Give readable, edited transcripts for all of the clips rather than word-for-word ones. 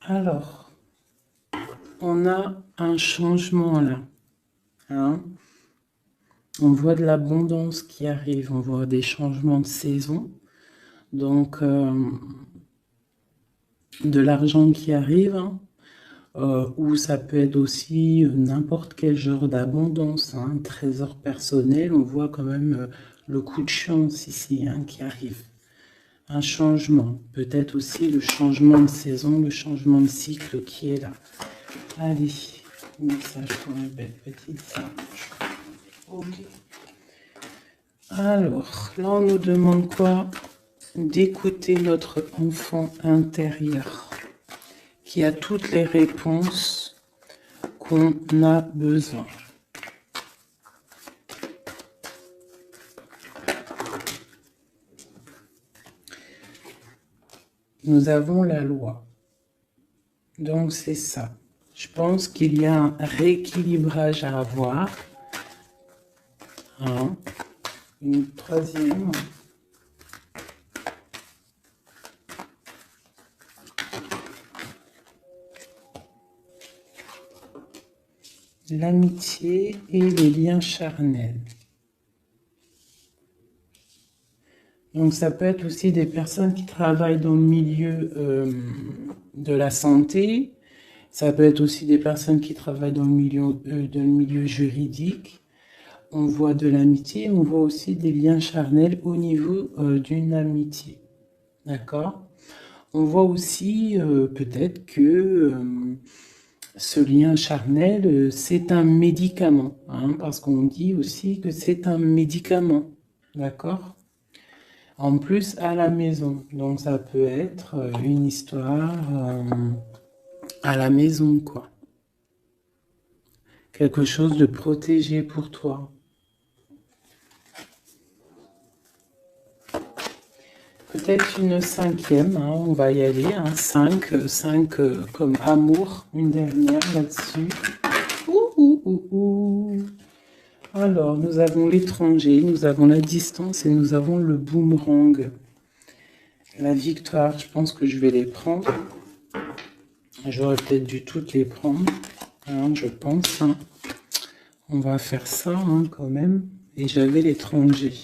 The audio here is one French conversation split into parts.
Alors, on a un changement là. Hein. On voit de l'abondance qui arrive, on voit des changements de saison. Donc, de l'argent qui arrive, hein, ou ça peut être aussi n'importe quel genre d'abondance, hein, un trésor personnel. On voit quand même le coup de chance ici hein, qui arrive. Un changement, peut-être aussi le changement de saison, le changement de cycle qui est là. Allez, message pour une belle petite singe. Ok. Alors, là on nous demande quoi? D'écouter notre enfant intérieur qui a toutes les réponses qu'on a besoin. Nous avons la loi. Donc c'est ça. Je pense qu'il y a un rééquilibrage à avoir. Hein. Une troisième. L'amitié et les liens charnels. Donc ça peut être aussi des personnes qui travaillent dans le milieu de la santé. Ça peut être aussi des personnes qui travaillent dans le milieu juridique. On voit de l'amitié, on voit aussi des liens charnels au niveau d'une amitié. D'accord? On voit aussi peut-être que ce lien charnel, c'est un médicament. Hein, parce qu'on dit aussi que c'est un médicament. D'accord? En plus, à la maison. Donc, ça peut être une histoire à la maison, quoi. Quelque chose de protégé pour toi. Peut-être une cinquième, hein, on va y aller. Hein, 5 comme amour, une dernière là-dessus. Alors, nous avons l'étranger, nous avons la distance et nous avons le boomerang. La victoire, je pense que je vais les prendre. J'aurais peut-être dû toutes les prendre, hein, je pense. Hein. On va faire ça hein, quand même. Et j'avais l'étranger.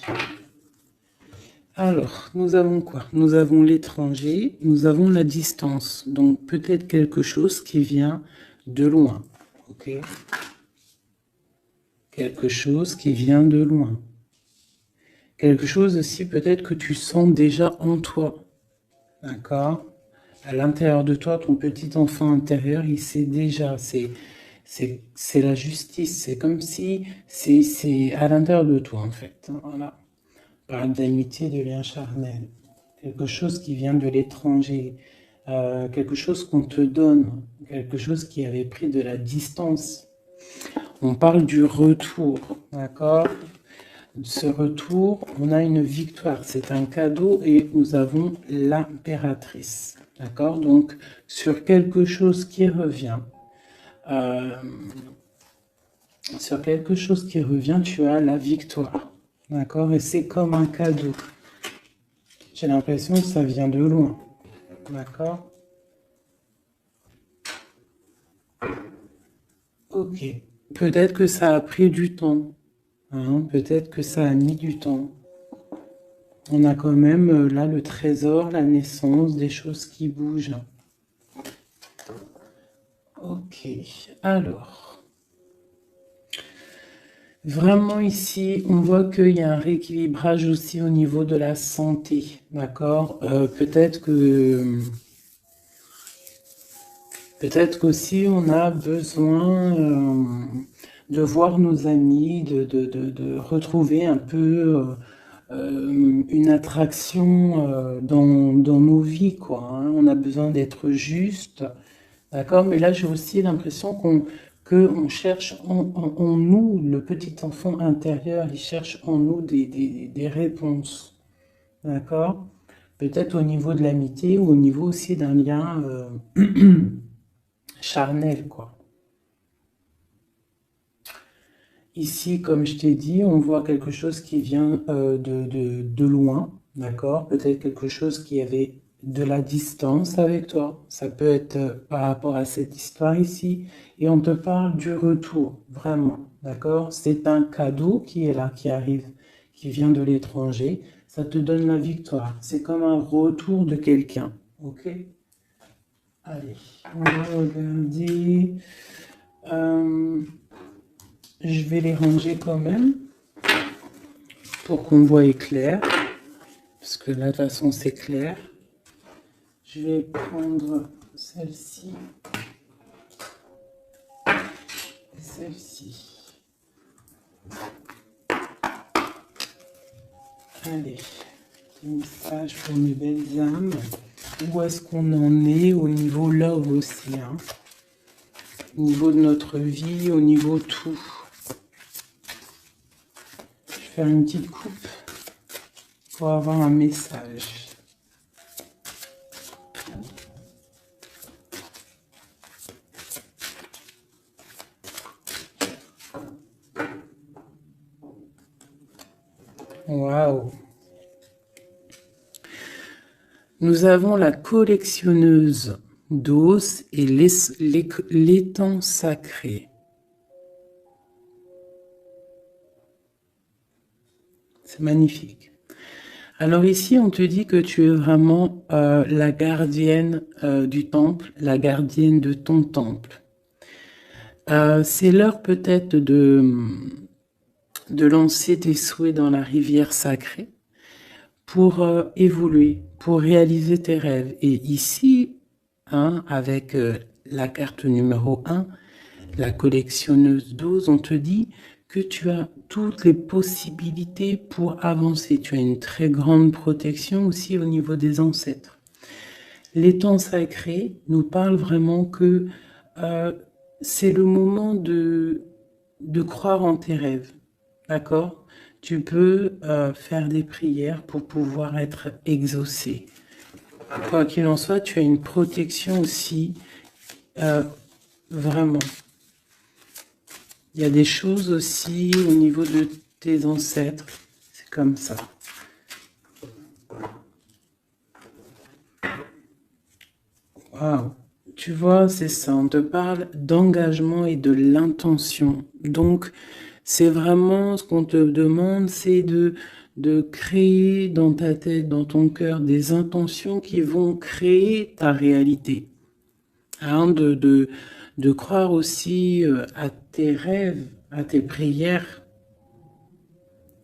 Alors, nous avons quoi? Nous avons l'étranger, nous avons la distance. Donc, peut-être quelque chose qui vient de loin. Ok? Quelque chose qui vient de loin. Quelque chose aussi peut-être que tu sens déjà en toi. D'accord? À l'intérieur de toi, ton petit enfant intérieur, il sait déjà. C'est la justice. C'est comme si c'est à l'intérieur de toi, en fait. Voilà. On parle d'amitié, de lien charnel. Quelque chose qui vient de l'étranger. Quelque chose qu'on te donne. Quelque chose qui avait pris de la distance. On parle du retour. D'accord? Ce retour, on a une victoire. C'est un cadeau et nous avons l'impératrice. D'accord? Donc, sur quelque chose qui revient, tu as la victoire. D'accord? Et c'est comme un cadeau. J'ai l'impression que ça vient de loin. D'accord? Ok. Peut-être que ça a pris du temps. Hein? Peut-être que ça a mis du temps. On a quand même là le trésor, la naissance, des choses qui bougent. Ok, alors, vraiment ici, on voit qu'il y a un rééquilibrage aussi au niveau de la santé, d'accord? Peut-être qu'aussi on a besoin de voir nos amis, de retrouver un peu une attraction dans nos vies, quoi. Hein. On a besoin d'être juste. D'accord, mais là j'ai aussi l'impression qu'on cherche en nous, le petit enfant intérieur, il cherche en nous des réponses. D'accord? Peut-être au niveau de l'amitié ou au niveau aussi d'un lien charnel, quoi. Ici, comme je t'ai dit, on voit quelque chose qui vient de loin, d'accord? Peut-être quelque chose qui avait de la distance avec toi. Ça peut être par rapport à cette histoire ici. Et on te parle du retour, vraiment. D'accord? C'est un cadeau qui est là, qui arrive, qui vient de l'étranger. Ça te donne la victoire. C'est comme un retour de quelqu'un. Ok? Allez, on va regarder. Je vais les ranger quand même pour qu'on voie clair. Parce que là, de toute façon, c'est clair. Je vais prendre celle-ci et celle-ci. Allez, petit message pour mes belles âmes. Où est-ce qu'on en est au niveau love aussi, hein? Au niveau de notre vie, au niveau tout. Je vais faire une petite coupe pour avoir un message. Waouh! Nous avons la collectionneuse d'os et l'étang sacré. C'est magnifique. Alors ici, on te dit que tu es vraiment la gardienne du temple, la gardienne de ton temple. C'est l'heure peut-être de lancer tes souhaits dans la rivière sacrée pour évoluer, pour réaliser tes rêves. Et ici, hein, avec la carte numéro 1, la collectionneuse d'os, on te dit que tu as toutes les possibilités pour avancer. Tu as une très grande protection aussi au niveau des ancêtres. L'étang sacré nous parle vraiment que c'est le moment de croire en tes rêves. D'accord? Tu peux faire des prières pour pouvoir être exaucé. Quoi qu'il en soit, tu as une protection aussi, vraiment. Il y a des choses aussi au niveau de tes ancêtres. C'est comme ça. Waouh! Tu vois, c'est ça. On te parle d'engagement et de l'intention. Donc, c'est vraiment ce qu'on te demande, c'est de créer dans ta tête, dans ton cœur, des intentions qui vont créer ta réalité. Hein, de croire aussi à tes rêves, à tes prières.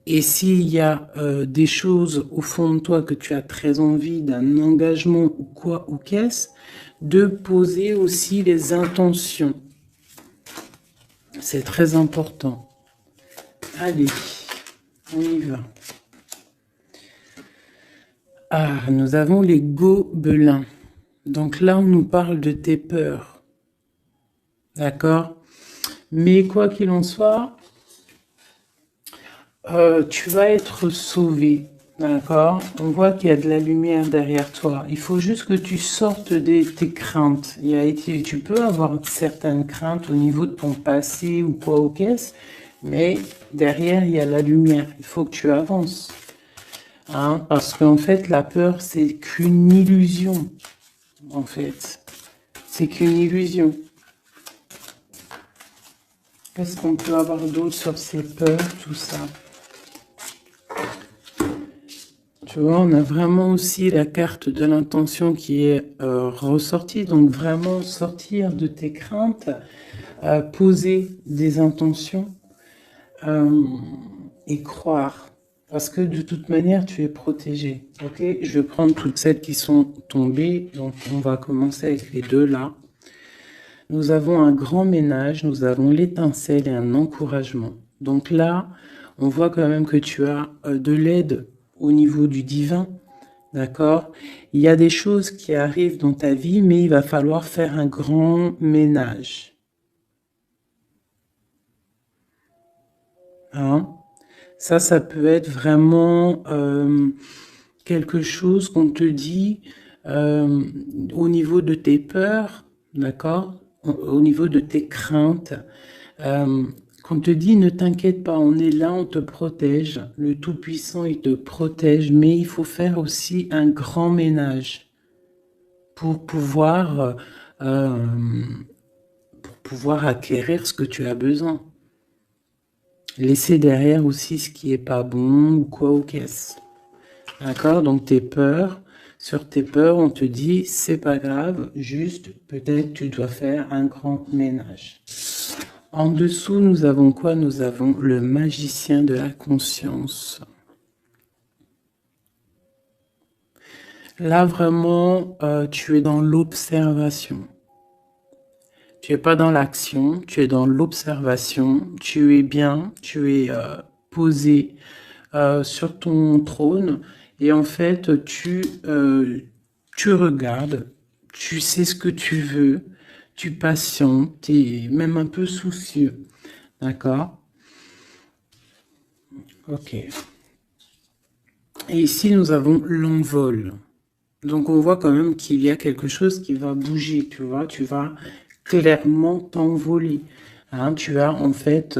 Et s'il y a des choses au fond de toi que tu as très envie, d'un engagement ou quoi ou qu'est-ce, de poser aussi les intentions. C'est très important. Allez, on y va. Ah, nous avons les gobelins. Donc là, on nous parle de tes peurs. D'accord? Mais quoi qu'il en soit, tu vas être sauvé. D'accord? On voit qu'il y a de la lumière derrière toi. Il faut juste que tu sortes de tes craintes. Tu peux avoir certaines craintes au niveau de ton passé ou quoi ou qu'est-ce, mais derrière, il y a la lumière. Il faut que tu avances. Hein? Parce qu'en fait, la peur, c'est qu'une illusion. En fait, c'est qu'une illusion. Qu'est-ce qu'on peut avoir d'autre sur ces peurs, tout ça? Tu vois, on a vraiment aussi la carte de l'intention qui est ressortie. Donc vraiment sortir de tes craintes, poser des intentions et croire. Parce que de toute manière, tu es protégé. Ok, je vais prendre toutes celles qui sont tombées. Donc on va commencer avec les deux là. Nous avons un grand ménage, nous avons l'étincelle et un encouragement. Donc là, on voit quand même que tu as de l'aide au niveau du divin, d'accord? Il y a des choses qui arrivent dans ta vie, mais il va falloir faire un grand ménage. Hein? Ça peut être vraiment quelque chose qu'on te dit au niveau de tes peurs, d'accord? Au niveau de tes craintes. Qu'on te dit, ne t'inquiète pas, on est là, on te protège. Le Tout-Puissant, il te protège, mais il faut faire aussi un grand ménage. pour pouvoir, acquérir ce que tu as besoin. Laisser derrière aussi ce qui est pas bon ou quoi aux caisses. D'accord? Donc tes peurs, sur tes peurs, on te dit c'est pas grave, juste peut-être tu dois faire un grand ménage. En dessous, nous avons quoi? Nous avons le magicien de la conscience. Là, vraiment, tu es dans l'observation. Tu es pas dans l'action, tu es dans l'observation. Tu es bien, tu es posé sur ton trône. Et en fait, tu regardes, tu sais ce que tu veux, tu patientes, tu es même un peu soucieux. D'accord? Ok. Et ici, nous avons l'envol. Donc, on voit quand même qu'il y a quelque chose qui va bouger, tu vois. Tu vas clairement t'envoler. Hein, tu as, en fait,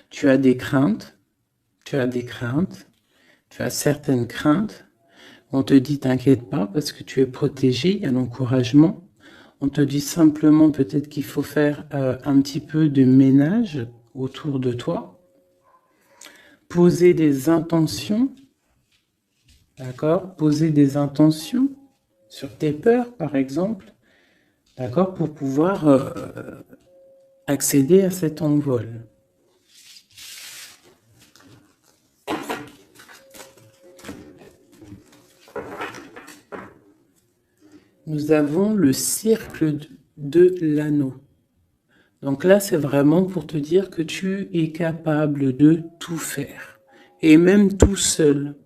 tu as des craintes. Tu as des craintes. Tu as certaines craintes. On te dit, t'inquiète pas, parce que tu es protégé, il y a l'encouragement. On te dit simplement peut-être qu'il faut faire un petit peu de ménage autour de toi. Poser des intentions. D'accord? Poser des intentions sur tes peurs, par exemple. D'accord? Pour pouvoir accéder à cet envol. Nous avons le cercle de l'anneau. Donc là, c'est vraiment pour te dire que tu es capable de tout faire. Et même tout seul.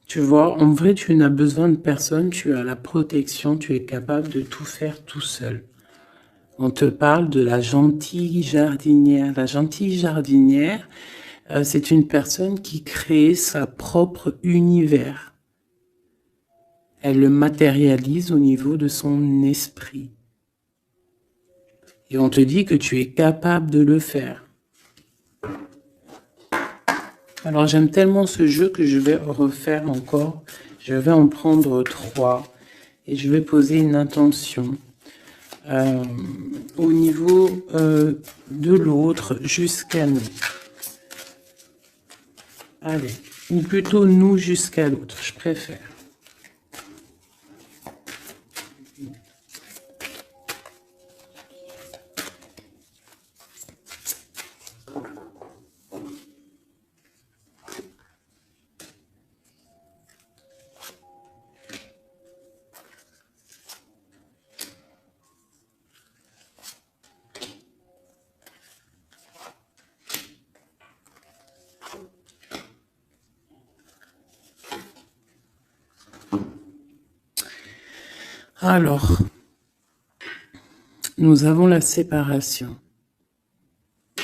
Tu vois, en vrai, tu n'as besoin de personne, tu as la protection, tu es capable de tout faire tout seul. On te parle de la gentille jardinière. La gentille jardinière, c'est une personne qui crée sa propre univers. Elle le matérialise au niveau de son esprit. Et on te dit que tu es capable de le faire. Alors j'aime tellement ce jeu que je vais refaire encore. Je vais en prendre 3 et je vais poser une intention au niveau de l'autre jusqu'à nous. Allez, ou plutôt nous jusqu'à l'autre, je préfère. Alors, nous avons la séparation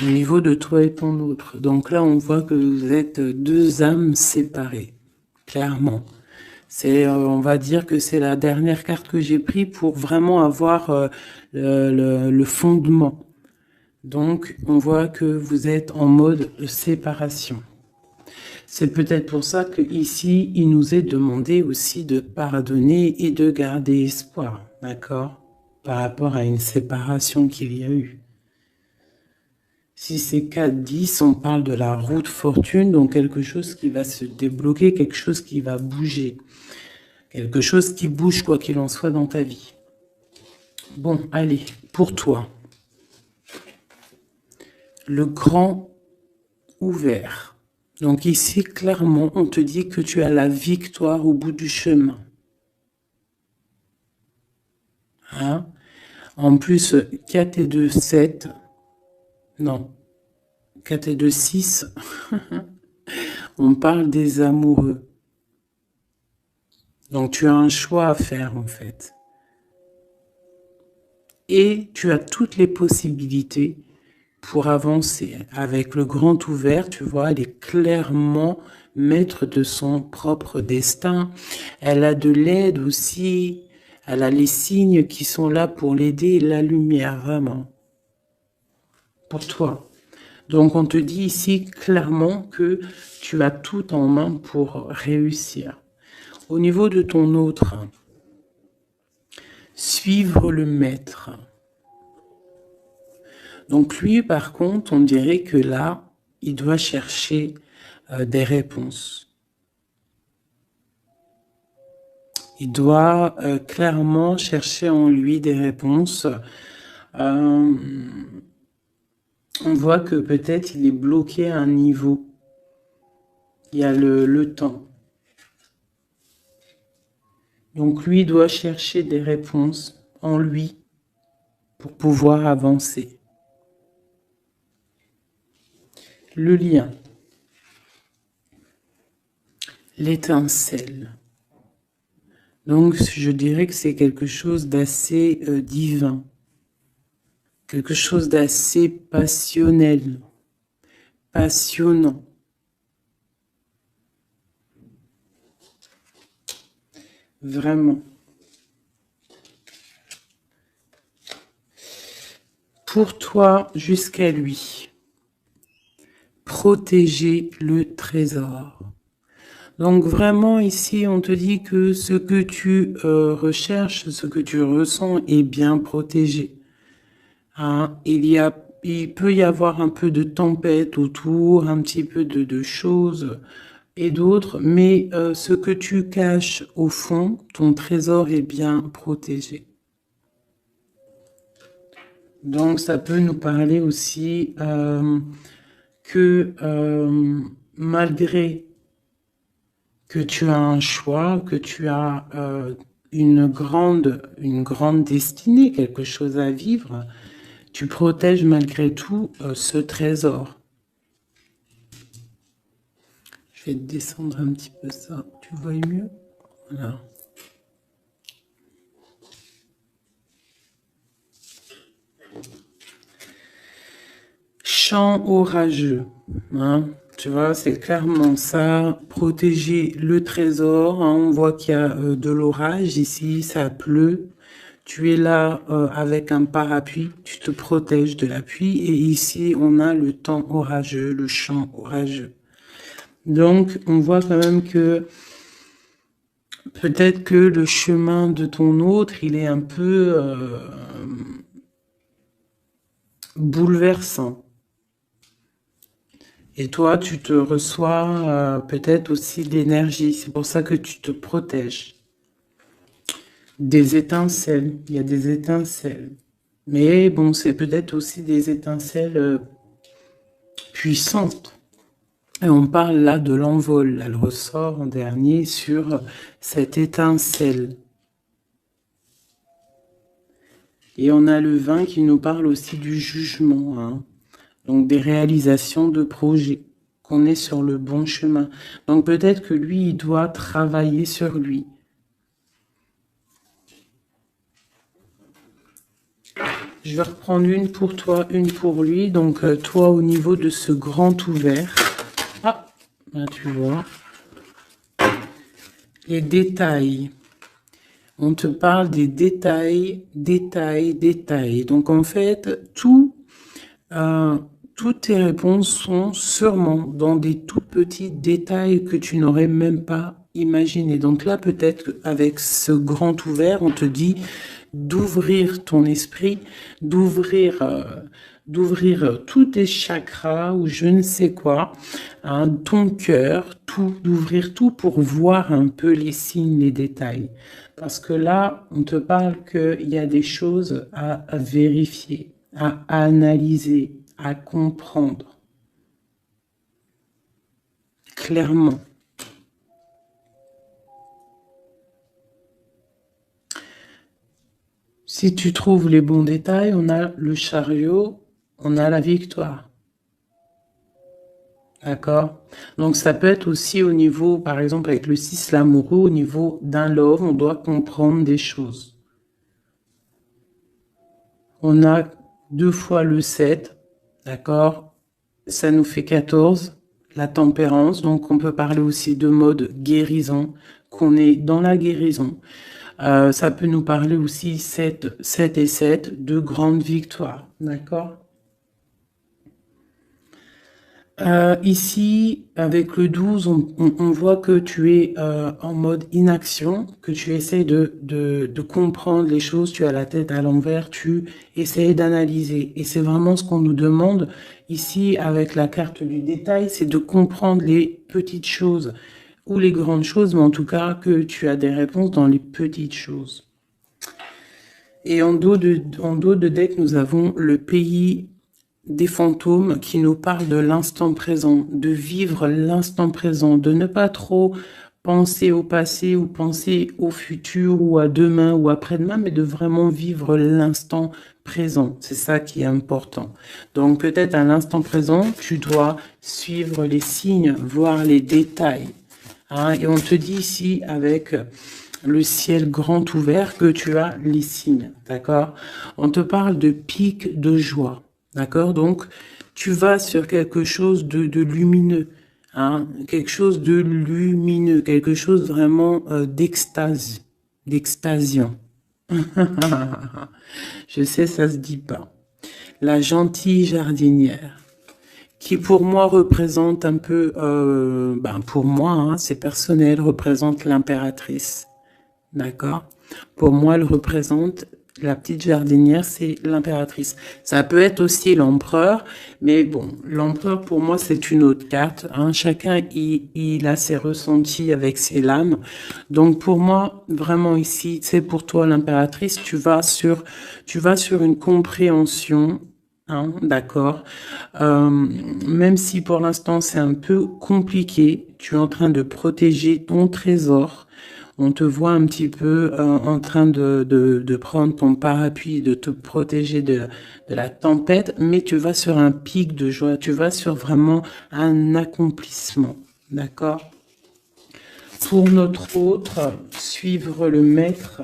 au niveau de toi et ton autre. Donc là, on voit que vous êtes deux âmes séparées, clairement. C'est, on va dire que c'est la dernière carte que j'ai prise pour vraiment avoir le fondement. Donc, on voit que vous êtes en mode séparation. C'est peut-être pour ça que ici, il nous est demandé aussi de pardonner et de garder espoir, d'accord? Par rapport à une séparation qu'il y a eu. Si c'est 4-10, on parle de la route fortune, donc quelque chose qui va se débloquer, quelque chose qui va bouger. Quelque chose qui bouge quoi qu'il en soit dans ta vie. Bon, allez, pour toi. Le grand ouvert. Donc ici, clairement, on te dit que tu as la victoire au bout du chemin. Hein? En plus, 4 et 2, 7. Non. 4 et 2, 6. On parle des amoureux. Donc tu as un choix à faire en fait. Et tu as toutes les possibilités pour avancer. Avec le grand ouvert, tu vois, elle est clairement maître de son propre destin. Elle a de l'aide aussi. Elle a les signes qui sont là pour l'aider et la lumière, vraiment. Pour toi. Donc on te dit ici clairement que tu as tout en main pour réussir. Au niveau de ton autre, suivre le maître. Donc lui, par contre, on dirait que là, il doit chercher des réponses. Il doit clairement chercher en lui des réponses. On voit que peut-être il est bloqué à un niveau. Il y a le temps. Donc lui doit chercher des réponses en lui pour pouvoir avancer. Le lien. L'étincelle. Donc je dirais que c'est quelque chose d'assez divin. Quelque chose d'assez passionnel. Passionnant. Vraiment. Pour toi, jusqu'à lui. Protéger le trésor. Donc vraiment ici, on te dit que ce que tu recherches, ce que tu ressens est bien protégé. Hein, il peut y avoir un peu de tempête autour, un petit peu de choses et d'autres, mais ce que tu caches au fond, ton trésor est bien protégé. Donc ça peut nous parler aussi que malgré que tu as un choix, que tu as une grande destinée, quelque chose à vivre, tu protèges malgré tout ce trésor. Je vais descendre un petit peu ça, tu vois mieux? Voilà. Chant orageux, hein? Tu vois, c'est clairement ça, protéger le trésor. Hein, on voit qu'il y a de l'orage ici, ça pleut. Tu es là avec un parapluie, tu te protèges de la pluie. Et ici, on a le temps orageux, le chant orageux. Donc, on voit quand même que peut-être que le chemin de ton autre, il est un peu bouleversant. Et toi, tu te reçois peut-être aussi d'énergie. C'est pour ça que tu te protèges. Des étincelles. Il y a des étincelles. Mais bon, c'est peut-être aussi des étincelles puissantes. Et on parle là de l'envol. Elle ressort en dernier sur cette étincelle. Et on a le 20 qui nous parle aussi du jugement. Hein. Donc des réalisations de projets, qu'on est sur le bon chemin. Donc peut-être que lui, il doit travailler sur lui. Je vais reprendre une pour toi, une pour lui. Donc toi, au niveau de ce grand ouvert. Ah, là tu vois. Les détails. On te parle des détails, détails, détails. Donc en fait, toutes tes réponses sont sûrement dans des tout petits détails que tu n'aurais même pas imaginé. Donc là, peut-être avec ce grand ouvert, on te dit d'ouvrir ton esprit, d'ouvrir tous tes chakras ou je ne sais quoi, hein, ton cœur, tout, d'ouvrir tout pour voir un peu les signes, les détails. Parce que là, on te parle qu'il y a des choses à vérifier, à analyser, à comprendre. Clairement. Si tu trouves les bons détails, on a le chariot, on a la victoire. D'accord? Donc ça peut être aussi au niveau, par exemple avec le 6 l'amoureux, au niveau d'un love, on doit comprendre des choses. On a 2 fois le 7, d'accord? Ça nous fait 14, la tempérance, donc on peut parler aussi de mode guérison, qu'on est dans la guérison. Ça peut nous parler aussi 7 et 7, de grandes victoires, d'accord? Ici, avec le 12, on voit que tu es en mode inaction, que tu essaies de comprendre les choses, tu as la tête à l'envers, tu essaies d'analyser. Et c'est vraiment ce qu'on nous demande ici avec la carte du détail, c'est de comprendre les petites choses ou les grandes choses, mais en tout cas que tu as des réponses dans les petites choses. Et en dos de deck, nous avons le pays des fantômes qui nous parlent de l'instant présent, de vivre l'instant présent, de ne pas trop penser au passé ou penser au futur ou à demain ou après-demain, mais de vraiment vivre l'instant présent. C'est ça qui est important. Donc peut-être à l'instant présent, tu dois suivre les signes, voir les détails. Hein, et on te dit ici avec le ciel grand ouvert que tu as les signes, d'accord? On te parle de pic de joie. D'accord? Donc, tu vas sur quelque chose de lumineux, hein? Quelque chose de lumineux, quelque chose vraiment d'extase, d'extasiant. Je sais, ça se dit pas. La gentille jardinière, qui pour moi représente un peu, pour moi, hein, c'est personnel, représente l'impératrice. D'accord? Pour moi, elle représente la petite jardinière, c'est l'impératrice. Ça peut être aussi l'empereur, mais bon, l'empereur pour moi c'est une autre carte. Hein. Chacun il a ses ressentis avec ses lames. Donc pour moi, vraiment ici, c'est pour toi l'impératrice. Tu vas sur une compréhension. Hein, d'accord. Même si pour l'instant c'est un peu compliqué, tu es en train de protéger ton trésor. On te voit un petit peu en train de prendre ton parapluie, de te protéger de la tempête, mais tu vas sur un pic de joie, tu vas sur vraiment un accomplissement, d'accord? Pour notre autre, suivre le maître.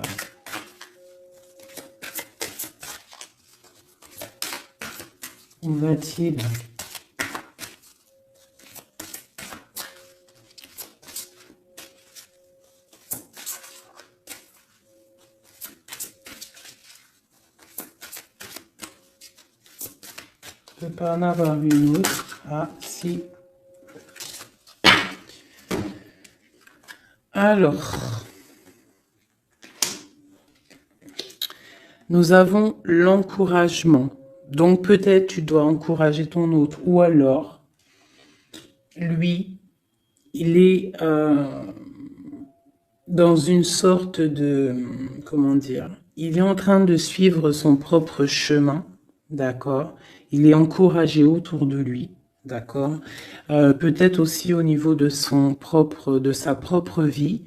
Où va-t-il ? Je ne peux pas en avoir une autre. Ah, si. Alors, nous avons l'encouragement. Donc peut-être tu dois encourager ton autre. Ou alors, lui, il est dans une sorte de... Comment dire ? Il est en train de suivre son propre chemin. D'accord? Il est encouragé autour de lui. D'accord? Peut-être aussi au niveau de sa propre vie.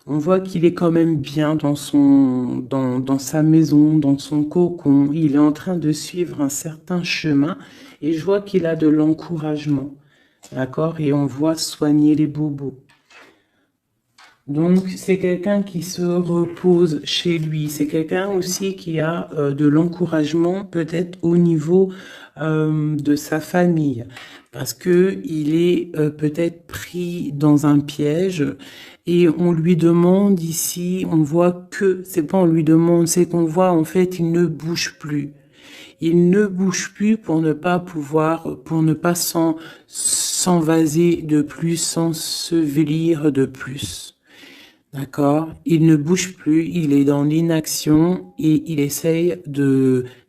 On voit qu'il est quand même bien dans sa maison, dans son cocon. Il est en train de suivre un certain chemin et je vois qu'il a de l'encouragement. D'accord? Et on voit soigner les bobos. Donc, c'est quelqu'un qui se repose chez lui. C'est quelqu'un aussi qui a de l'encouragement peut-être au niveau de sa famille. Parce que il est peut-être pris dans un piège et on lui demande ici, on voit que, c'est pas on lui demande, c'est qu'on voit en fait il ne bouge plus. Il ne bouge plus pour ne pas s'envaser de plus, s'ensevelir de plus. D'accord? Il ne bouge plus, il est dans l'inaction et il essaye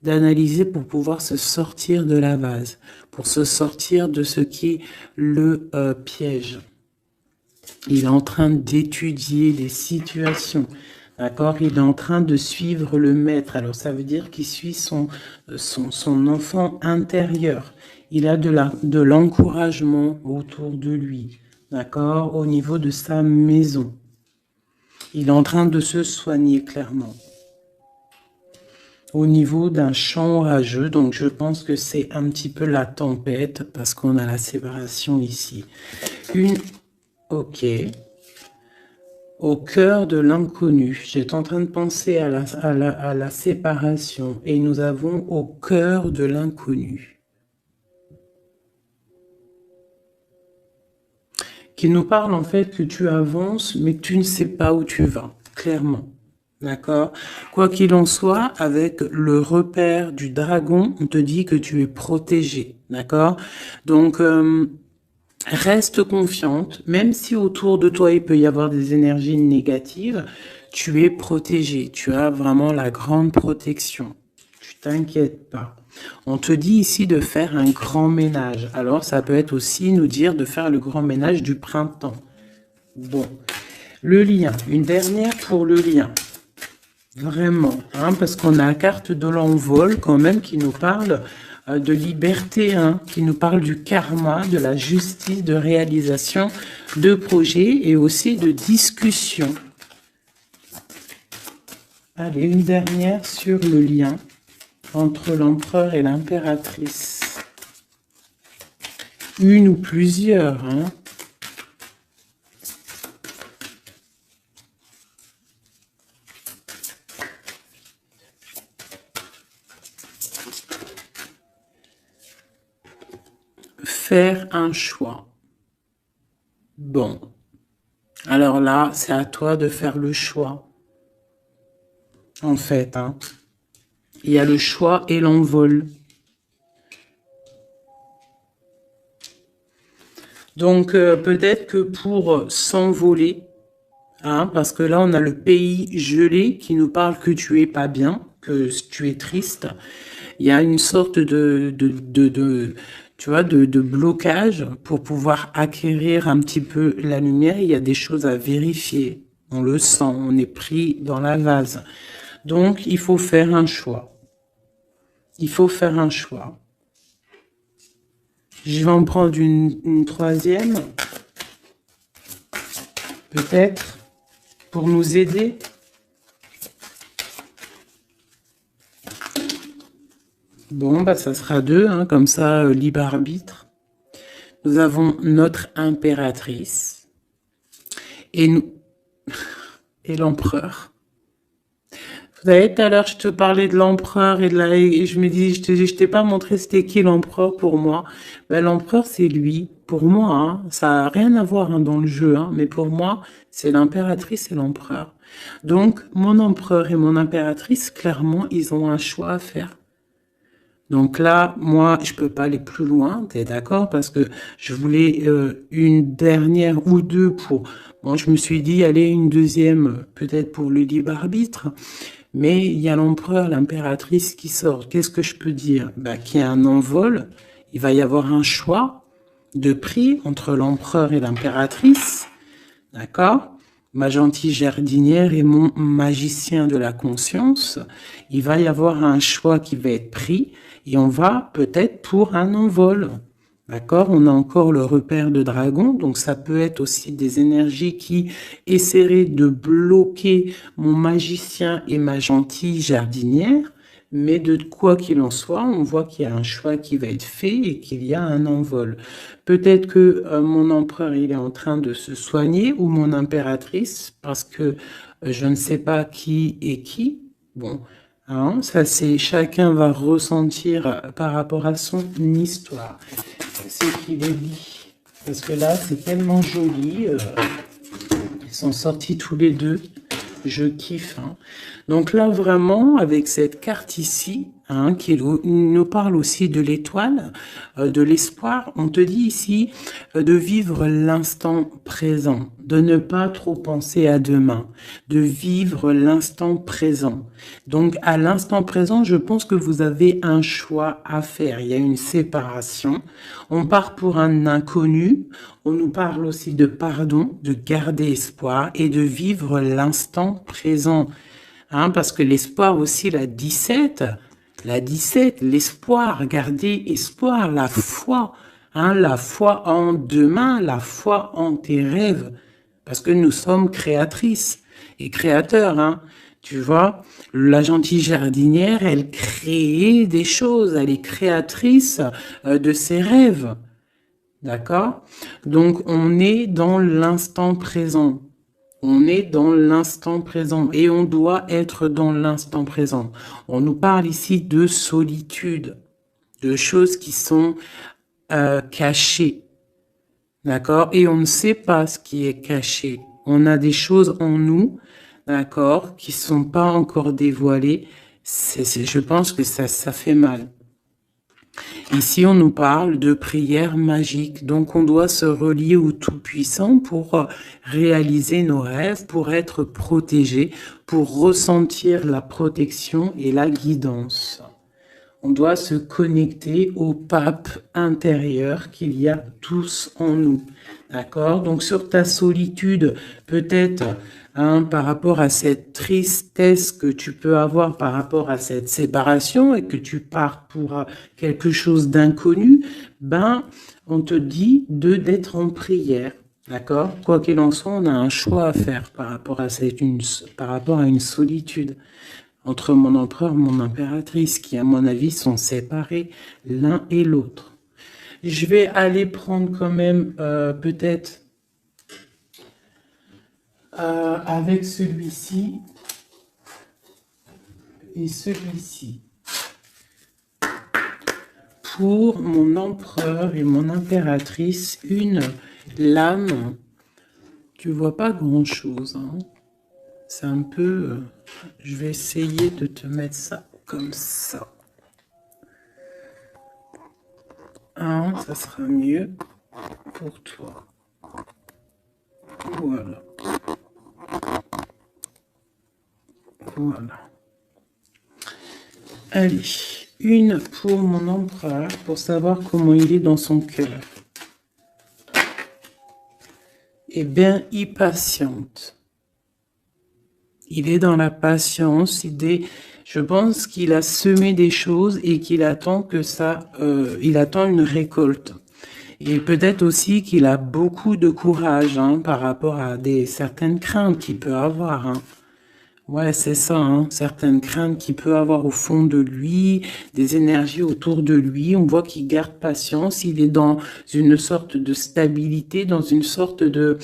d'analyser pour pouvoir se sortir de la vase, pour se sortir de ce qui le piège. Il est en train d'étudier les situations. D'accord? Il est en train de suivre le maître. Alors, ça veut dire qu'il suit son enfant intérieur. Il a de l'encouragement autour de lui. D'accord? Au niveau de sa maison. Il est en train de se soigner clairement. Au niveau d'un champ orageux, donc je pense que c'est un petit peu la tempête parce qu'on a la séparation ici. Ok. Au cœur de l'inconnu. J'étais en train de penser à la séparation et nous avons au cœur de l'inconnu. Qui nous parle en fait que tu avances, mais que tu ne sais pas où tu vas, clairement. D'accord? Quoi qu'il en soit, avec le repère du dragon, on te dit que tu es protégé. D'accord? Donc, Reste confiante, même si autour de toi, il peut y avoir des énergies négatives, tu es protégée. Tu as vraiment la grande protection. Tu t'inquiètes pas. On te dit ici de faire un grand ménage. Alors, ça peut être aussi nous dire de faire le grand ménage du printemps. Bon, le lien. Une dernière pour le lien. Vraiment, hein, parce qu'on a la carte de l'envol quand même qui nous parle de liberté, hein, qui nous parle du karma, de la justice, de réalisation de projets et aussi de discussion. Allez, une dernière sur le lien entre l'empereur et l'impératrice. Une ou plusieurs, hein. Faire un choix. Bon. Alors là, c'est à toi de faire le choix. En fait, hein. Il y a le choix et l'envol. Donc, peut-être que pour s'envoler, hein, parce que là, on a le pays gelé qui nous parle que tu es pas bien, que tu es triste. Il y a une sorte tu vois, de blocage pour pouvoir acquérir un petit peu la lumière. Il y a des choses à vérifier. On le sent, on est pris dans la vase. Donc, il faut faire un choix. Il faut faire un choix. Je vais en prendre une troisième. Peut-être, pour nous aider. Bon, bah ça sera deux, hein, comme ça, libre arbitre. Nous avons notre impératrice et nous et l'empereur. Vous savez, tout à l'heure, je te parlais de l'empereur et je me dis, je t'ai pas montré c'était qui l'empereur pour moi. Ben, l'empereur, c'est lui. Pour moi, hein, ça a rien à voir hein, dans le jeu, hein, mais pour moi, c'est l'impératrice et l'empereur. Donc, mon empereur et mon impératrice, clairement, ils ont un choix à faire. Donc là, moi, je peux pas aller plus loin, t'es d'accord? Parce que je voulais une dernière ou deux pour... Bon, je me suis dit, allez, une deuxième, peut-être pour le libre arbitre. Mais il y a l'empereur, l'impératrice qui sort. Qu'est-ce que je peux dire? Bah, qu'il y a un envol. Il va y avoir un choix de prix entre l'empereur et l'impératrice. D'accord? Ma gentille jardinière et mon magicien de la conscience. Il va y avoir un choix qui va être pris et on va peut-être pour un envol. D'accord? On a encore le repère de dragon, donc ça peut être aussi des énergies qui essaieraient de bloquer mon magicien et ma gentille jardinière. Mais de quoi qu'il en soit, on voit qu'il y a un choix qui va être fait et qu'il y a un envol. Peut-être que mon empereur, il est en train de se soigner ou mon impératrice, parce que je ne sais pas qui est qui. Bon, hein, ça c'est chacun va ressentir par rapport à son histoire. C'est qu'il est dit. Parce que là, c'est tellement joli. Ils sont sortis tous les deux. Je kiffe. Hein. Donc là, vraiment, avec cette carte ici, hein, qui nous parle aussi de l'étoile, de l'espoir, on te dit ici de vivre l'instant présent, de ne pas trop penser à demain, de vivre l'instant présent. Donc à l'instant présent, je pense que vous avez un choix à faire. Il y a une séparation. On part pour un inconnu. On nous parle aussi de pardon, de garder espoir et de vivre l'instant présent. Hein, parce que l'espoir aussi, la 17, l'espoir, garder espoir, la foi, hein, la foi en demain, la foi en tes rêves. Parce que nous sommes créatrices et créateurs, hein. Tu vois, la gentille jardinière, elle crée des choses, elle est créatrice de ses rêves. D'accord? Donc, on est dans l'instant présent. On est dans l'instant présent et on doit être dans l'instant présent. On nous parle ici de solitude, de choses qui sont cachées. D'accord? Et on ne sait pas ce qui est caché. On a des choses en nous, d'accord, qui sont pas encore dévoilées. Je pense que ça fait mal. Ici, on nous parle de prière magique. Donc, on doit se relier au Tout-Puissant pour réaliser nos rêves, pour être protégé, pour ressentir la protection et la guidance. On doit se connecter au pape intérieur qu'il y a tous en nous. D'accord? Donc, sur ta solitude, peut-être, par rapport à cette tristesse que tu peux avoir par rapport à cette séparation et que tu pars pour quelque chose d'inconnu, on te dit d'être en prière. D'accord? Quoi qu'il en soit, on a un choix à faire par rapport à une solitude entre mon empereur et mon impératrice, qui, à mon avis, sont séparés l'un et l'autre. Je vais aller prendre quand même, peut-être, avec celui-ci et celui-ci. Pour mon empereur et mon impératrice, une lame. Tu vois pas grand-chose, hein. C'est un peu... je vais essayer de te mettre ça comme ça. Ça sera mieux pour toi. Voilà. Voilà. Allez, une pour mon empereur, pour savoir comment il est dans son cœur. Eh bien, il patiente. Il est dans la patience, je pense qu'il a semé des choses et qu'il attend que il attend une récolte. Et peut-être aussi qu'il a beaucoup de courage par rapport à certaines craintes qu'il peut avoir. Ouais, c'est ça, certaines craintes qu'il peut avoir au fond de lui, des énergies autour de lui. On voit qu'il garde patience, il est dans une sorte de stabilité, dans une sorte de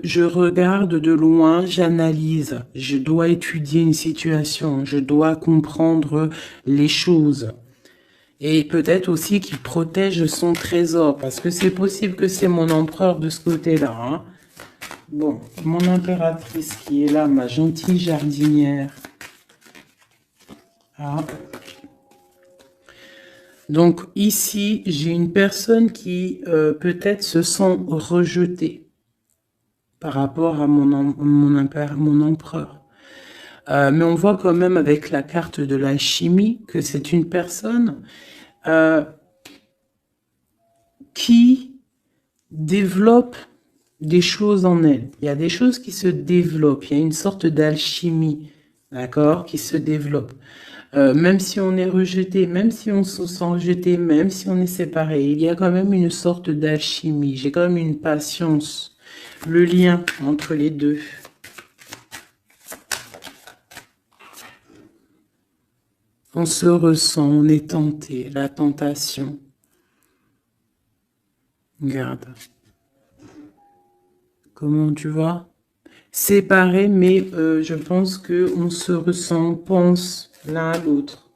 je regarde de loin, j'analyse, je dois étudier une situation, je dois comprendre les choses. Et peut-être aussi qu'il protège son trésor, parce que c'est possible que c'est mon empereur de ce côté-là. Bon, mon impératrice qui est là, ma gentille jardinière. Donc ici, j'ai une personne qui peut-être se sent rejetée par rapport à mon empereur. Mais on voit quand même avec la carte de l'alchimie que c'est une personne qui développe des choses en elle. Il y a des choses qui se développent. Il y a une sorte d'alchimie, d'accord, qui se développe. Même si on est rejeté, même si on se sent rejeté, même si on est séparé, il y a quand même une sorte d'alchimie. J'ai quand même une patience. Le lien entre les deux. On se ressent, on est tenté, la tentation. Regarde. Comment tu vois? Séparés, mais je pense qu'on se ressent, on pense l'un à l'autre.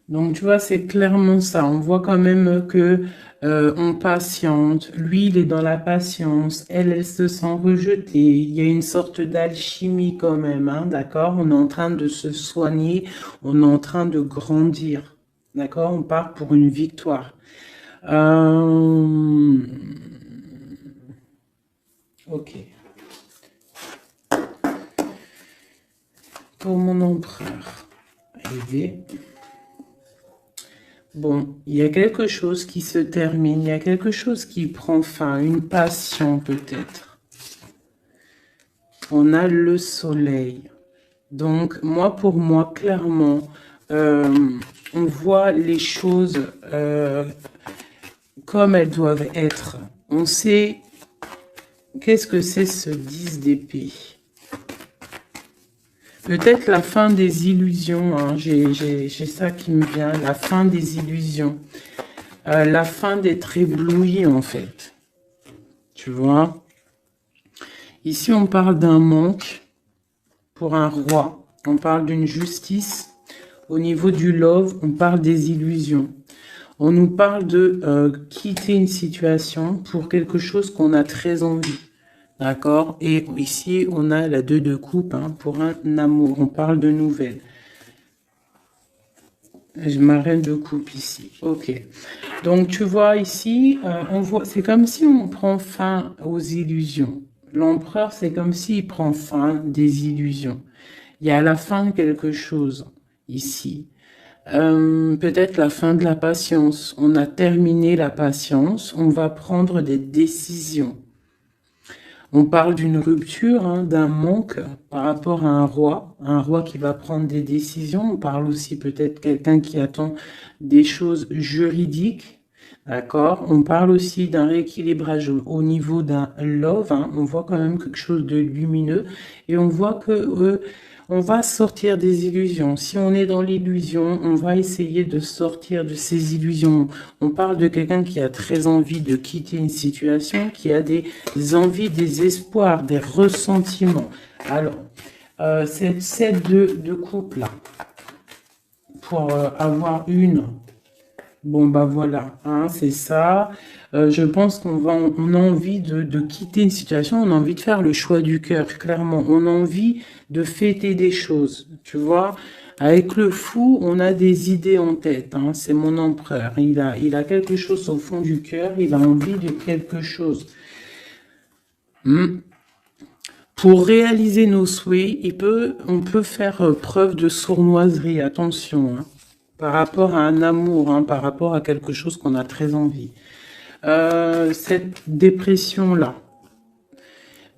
Donc, tu vois, c'est clairement ça. On voit quand même que on patiente. Lui, il est dans la patience. Elle se sent rejetée. Il y a une sorte d'alchimie quand même, d'accord? On est en train de se soigner. On est en train de grandir, d'accord? On part pour une victoire. Ok. Pour mon empereur. Aider. Bon, il y a quelque chose qui se termine, il y a quelque chose qui prend fin, une passion peut-être. On a le soleil. Donc, pour moi, clairement, on voit les choses comme elles doivent être. On sait qu'est-ce que c'est ce 10 d'épée. Peut-être la fin des illusions, j'ai ça qui me vient, la fin des illusions. La fin d'être ébloui, en fait. Tu vois? Ici, on parle d'un manque pour un roi. On parle d'une justice. Au niveau du love, on parle des illusions. On nous parle de quitter une situation pour quelque chose qu'on a très envie. D'accord? Et ici, on a la 2 de coupe pour un amour. On parle de nouvelles. Ma reine de coupe ici. Ok. Donc, tu vois ici, on voit, c'est comme si on prend fin aux illusions. L'empereur, c'est comme s'il prend fin des illusions. Il y a la fin de quelque chose ici. Peut-être la fin de la patience. On a terminé la patience. On va prendre des décisions. On parle d'une rupture, hein, d'un manque par rapport à un roi qui va prendre des décisions. On parle aussi peut-être quelqu'un qui attend des choses juridiques, d'accord. On parle aussi d'un rééquilibrage au niveau d'un love, hein. On voit quand même quelque chose de lumineux et on voit que on va sortir des illusions. Si on est dans l'illusion, on va essayer de sortir de ces illusions. On parle de quelqu'un qui a très envie de quitter une situation, qui a des envies, des espoirs, des ressentiments. Alors, cette set de couple là, pour avoir une... Bon, bah voilà, hein, c'est ça. Je pense on a envie de quitter une situation, on a envie de faire le choix du cœur, clairement. On a envie de fêter des choses, tu vois. Avec le fou, on a des idées en tête, hein, c'est mon empereur. Il a quelque chose au fond du cœur, il a envie de quelque chose. Pour réaliser nos souhaits, on peut faire preuve de sournoiserie, attention, hein, par rapport à un amour, hein, par rapport à quelque chose qu'on a très envie. Cette dépression-là,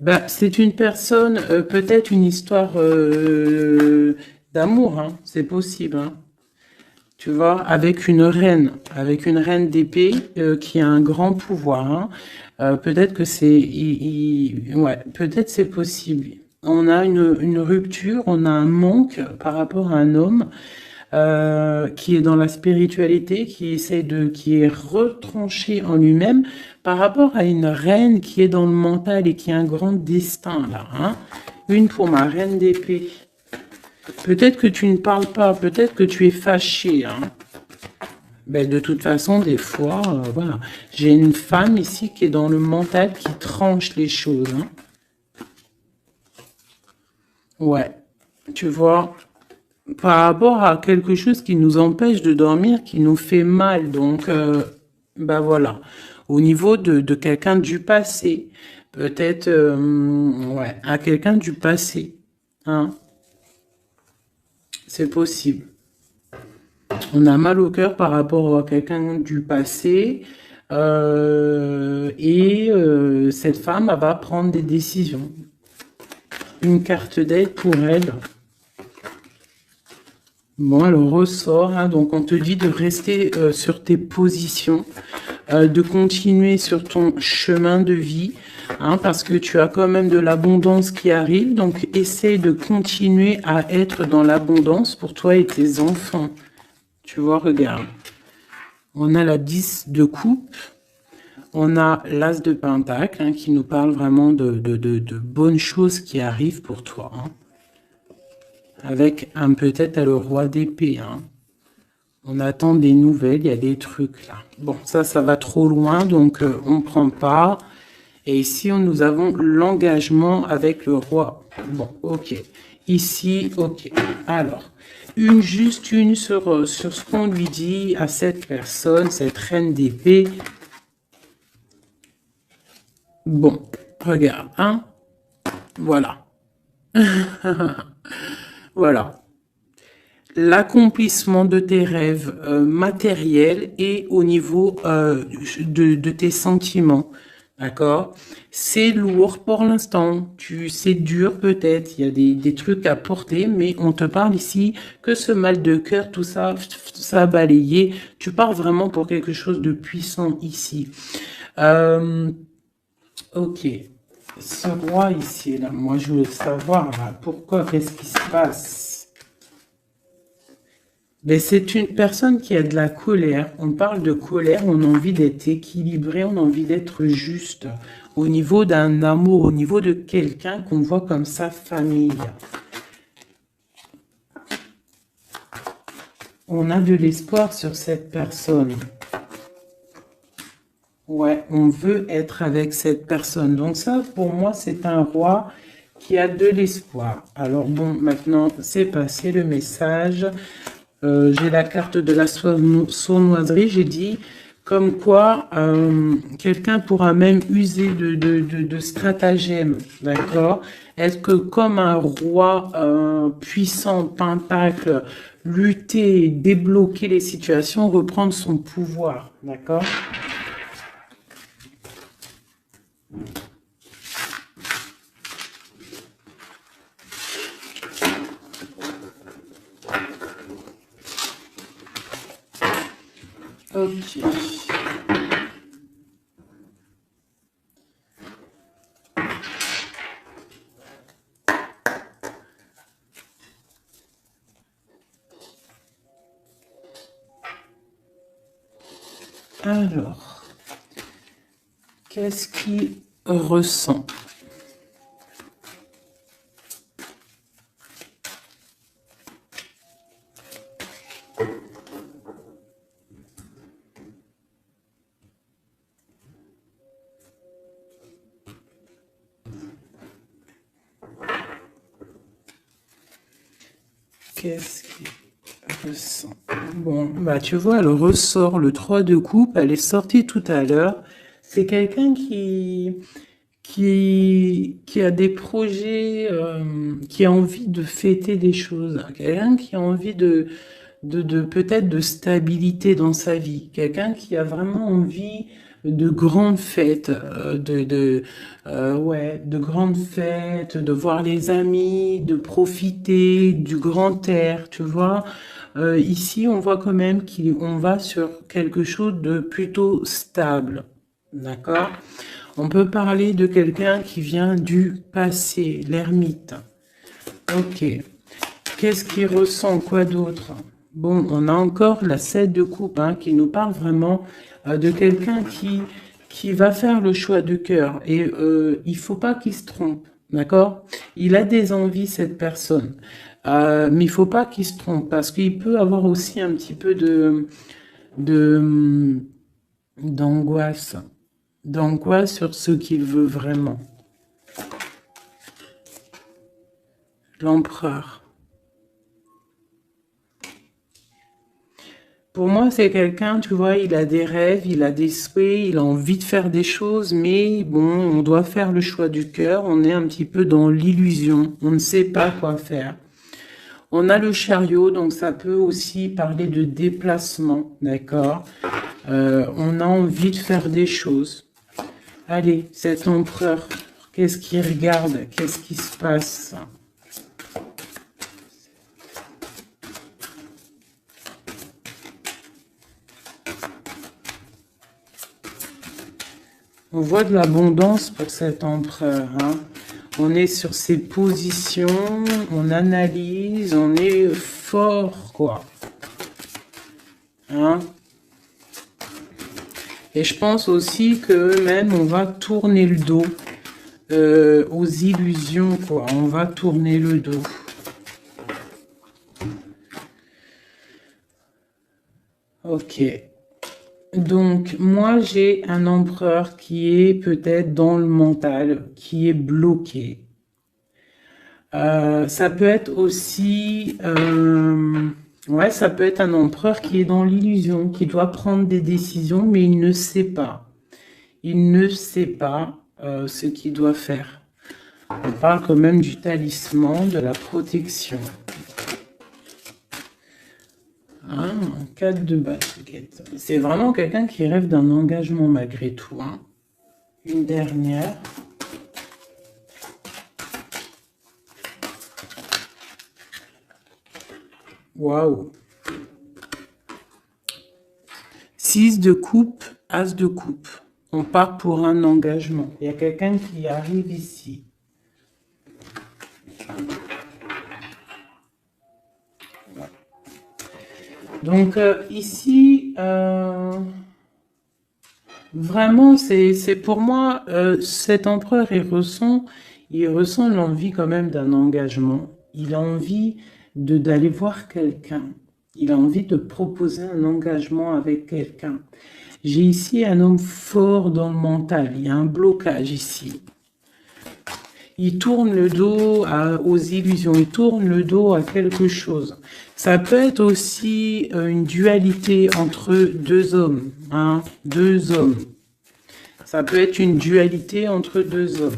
bah, c'est une personne, peut-être une histoire d'amour, hein, c'est possible, hein. Tu vois, avec une reine d'épée qui a un grand pouvoir, hein. Peut-être que ouais, peut-être c'est possible. On a une rupture, on a un manque par rapport à un homme qui est dans la spiritualité, qui est retranché en lui-même par rapport à une reine qui est dans le mental et qui a un grand destin là, hein. Une pour ma reine d'épée. Peut-être que tu ne parles pas, peut-être que tu es fâché, hein. Ben, de toute façon, des fois, voilà. J'ai une femme ici qui est dans le mental, qui tranche les choses, hein. Ouais, tu vois, par rapport à quelque chose qui nous empêche de dormir, qui nous fait mal. Donc, ben voilà, au niveau de quelqu'un du passé, peut-être, ouais, à quelqu'un du passé, hein, c'est possible. On a mal au cœur par rapport à quelqu'un du passé, cette femme, elle va prendre des décisions. Une carte d'aide pour elle. Bon, elle ressort, hein, donc on te dit de rester sur tes positions, de continuer sur ton chemin de vie, hein, parce que tu as quand même de l'abondance qui arrive, donc essaye de continuer à être dans l'abondance pour toi et tes enfants. Tu vois, regarde. On a la 10 de coupe, on a l'as de pentacle, hein, qui nous parle vraiment de bonnes choses qui arrivent pour toi, hein. Avec peut-être le roi d'épée, hein. On attend des nouvelles, il y a des trucs là. Bon, ça va trop loin, donc on ne prend pas. Et ici, nous avons l'engagement avec le roi. Bon, ok. Ici, ok. Alors, juste une sur ce qu'on lui dit à cette personne, cette reine d'épée. Bon, regarde, hein. Voilà. Voilà. L'accomplissement de tes rêves matériels et au niveau de tes sentiments. D'accord? C'est lourd pour l'instant. C'est dur peut-être. Il y a des trucs à porter, mais on te parle ici que ce mal de cœur, tout ça a balayé. Tu pars vraiment pour quelque chose de puissant ici. Ok. Ce roi ici, là, moi je voulais savoir là, pourquoi, qu'est-ce qui se passe? Mais c'est une personne qui a de la colère. On parle de colère, on a envie d'être équilibré, on a envie d'être juste. Au niveau d'un amour, au niveau de quelqu'un qu'on voit comme sa famille. On a de l'espoir sur cette personne. Ouais, on veut être avec cette personne. Donc ça, pour moi, c'est un roi qui a de l'espoir. Alors bon, maintenant, c'est passé le message. J'ai la carte de la sournoiserie, j'ai dit comme quoi quelqu'un pourra même user de stratagèmes, d'accord? Est-ce que comme un roi puissant, pentacle, lutter, débloquer les situations, reprendre son pouvoir, d'accord? Ok. Alors, qu'est-ce qu'il ressent? Qu'est-ce qu'il ressent? Bon, bah tu vois, elle ressort le 3 de coupe, elle est sortie tout à l'heure. C'est quelqu'un qui a des projets, qui a envie de fêter des choses. Quelqu'un qui a envie de peut-être de stabilité dans sa vie. Quelqu'un qui a vraiment envie de grandes fêtes, ouais, de grandes fêtes, de voir les amis, de profiter du grand air, tu vois. Ici, on voit quand même qu'on va sur quelque chose de plutôt stable, d'accord? On peut parler de quelqu'un qui vient du passé, l'ermite. Ok. Qu'est-ce qu'il ressent? Quoi d'autre? Bon, on a encore la 7 de coupe hein, qui nous parle vraiment de quelqu'un qui va faire le choix de cœur. Et il faut pas qu'il se trompe, d'accord? Il a des envies, cette personne. Mais il faut pas qu'il se trompe parce qu'il peut avoir aussi un petit peu de, d'angoisse. D'angoisse sur ce qu'il veut vraiment. L'empereur. Pour moi, c'est quelqu'un, tu vois, il a des rêves, il a des souhaits, il a envie de faire des choses, mais bon, on doit faire le choix du cœur, on est un petit peu dans l'illusion, on ne sait pas quoi faire. On a le chariot, donc ça peut aussi parler de déplacement, d'accord? On a envie de faire des choses. Allez, cet empereur, qu'est-ce qu'il regarde? Qu'est-ce qui se passe? On voit de l'abondance pour cet empereur. Hein. On est sur ses positions, on analyse, on est fort, quoi. Hein. Et je pense aussi que même on va tourner le dos aux illusions, quoi. On va tourner le dos. Ok. Donc, moi, j'ai un empereur qui est peut-être dans le mental, qui est bloqué. Ça peut être aussi... ouais, ça peut être un empereur qui est dans l'illusion, qui doit prendre des décisions, mais il ne sait pas. Il ne sait pas ce qu'il doit faire. On parle quand même du talisman, de la protection. Hein, 4 de basket. C'est vraiment quelqu'un qui rêve d'un engagement malgré tout. Hein. Une dernière. Waouh. 6 de coupe, as de coupe. On part pour un engagement. Il y a quelqu'un qui arrive ici. Donc ici, vraiment, c'est pour moi, cet empereur, il ressent l'envie quand même d'un engagement. Il a envie d'aller voir quelqu'un. Il a envie de proposer un engagement avec quelqu'un. J'ai ici un homme fort dans le mental. Il y a un blocage ici. Il tourne le dos aux illusions, il tourne le dos à quelque chose. Ça peut être aussi une dualité entre deux hommes, hein, deux hommes. Ça peut être une dualité entre deux hommes,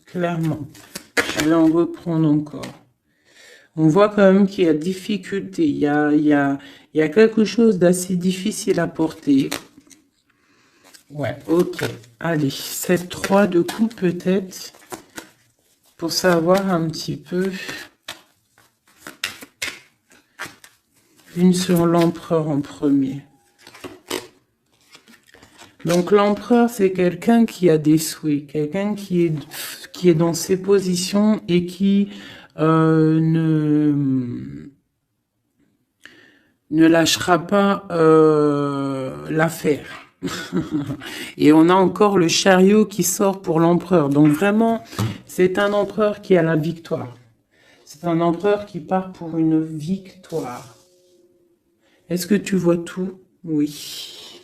clairement. Je vais en reprendre encore. On voit quand même qu'il y a difficulté, il y a quelque chose d'assez difficile à porter. Ouais, ok. Allez, cette 3 de coups peut-être, pour savoir un petit peu. Une sur l'empereur en premier. Donc l'empereur, c'est quelqu'un qui a des souhaits, quelqu'un qui est dans ses positions et qui ne lâchera pas l'affaire. Et on a encore le chariot qui sort pour l'empereur. Donc vraiment, c'est un empereur qui a la victoire. C'est un empereur qui part pour une victoire. Est-ce que tu vois tout? Oui.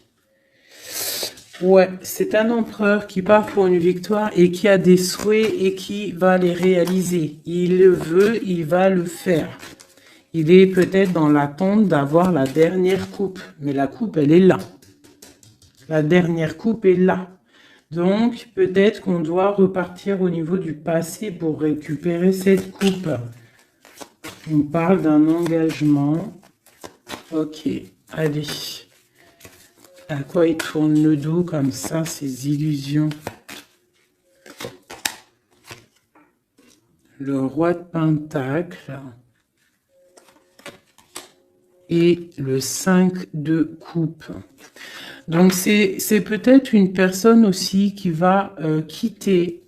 Ouais, c'est un empereur qui part pour une victoire et qui a des souhaits et qui va les réaliser. Il le veut, il va le faire. Il est peut-être dans l'attente d'avoir la dernière coupe, mais la coupe, elle est là. La dernière coupe est là. Donc, peut-être qu'on doit repartir au niveau du passé pour récupérer cette coupe. On parle d'un engagement. Ok, allez. À quoi il tourne le dos comme ça, ces illusions? Le roi de Pentacle. Et le 5 de coupe. Donc, c'est peut-être une personne aussi qui va quitter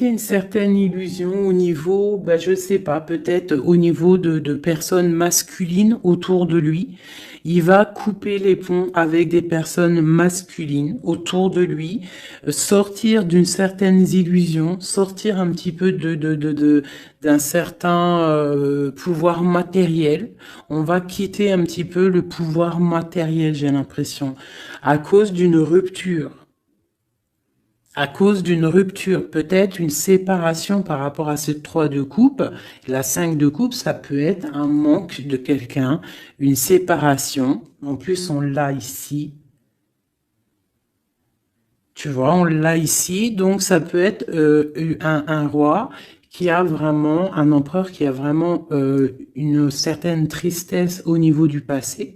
une certaine illusion au niveau, ben, je sais pas, peut-être au niveau de personnes masculines autour de lui. Il va couper les ponts avec des personnes masculines autour de lui, sortir d'une certaine illusion, sortir un petit peu d'un certain pouvoir matériel. On va quitter un petit peu le pouvoir matériel, j'ai l'impression, à cause d'une rupture. À cause d'une rupture, peut-être une séparation par rapport à cette 3 de coupe. La 5 de coupe, ça peut être un manque de quelqu'un, une séparation. En plus, on l'a ici. Tu vois, on l'a ici. Donc, ça peut être un roi qui a vraiment, un empereur qui a vraiment une certaine tristesse au niveau du passé.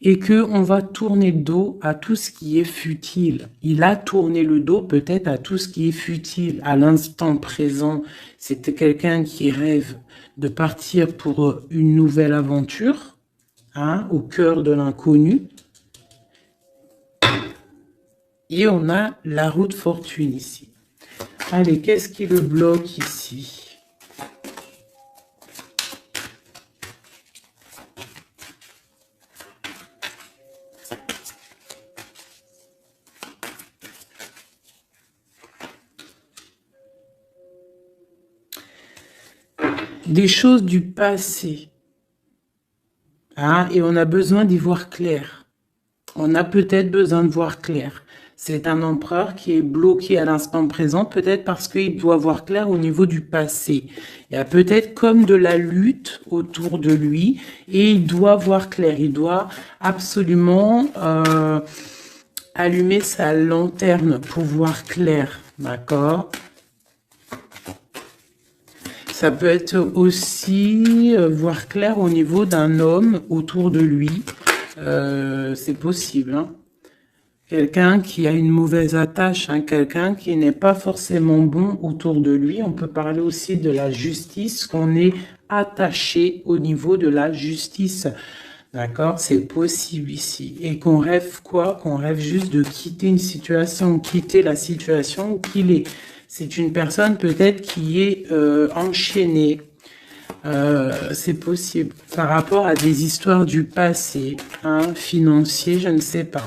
Et que on va tourner le dos à tout ce qui est futile. Il a tourné le dos peut-être à tout ce qui est futile. À l'instant présent, c'était quelqu'un qui rêve de partir pour une nouvelle aventure, hein, au cœur de l'inconnu. Et on a la roue de fortune ici. Allez, qu'est-ce qui le bloque ici ? Des choses du passé. Hein, et on a besoin d'y voir clair. On a peut-être besoin de voir clair. C'est un empereur qui est bloqué à l'instant présent, peut-être parce qu'il doit voir clair au niveau du passé. Il y a peut-être comme de la lutte autour de lui et il doit voir clair. Il doit absolument allumer sa lanterne pour voir clair. D'accord ? Ça peut être aussi voir clair au niveau d'un homme autour de lui. C'est possible. Hein. Quelqu'un qui a une mauvaise attache, hein, quelqu'un qui n'est pas forcément bon autour de lui. On peut parler aussi de la justice, qu'on est attaché au niveau de la justice. D'accord? C'est possible ici. Et qu'on rêve quoi? Qu'on rêve juste de quitter une situation, quitter la situation où qu'il est. C'est une personne peut-être qui est enchaînée. C'est possible. Par rapport à des histoires du passé, hein, financier, je ne sais pas.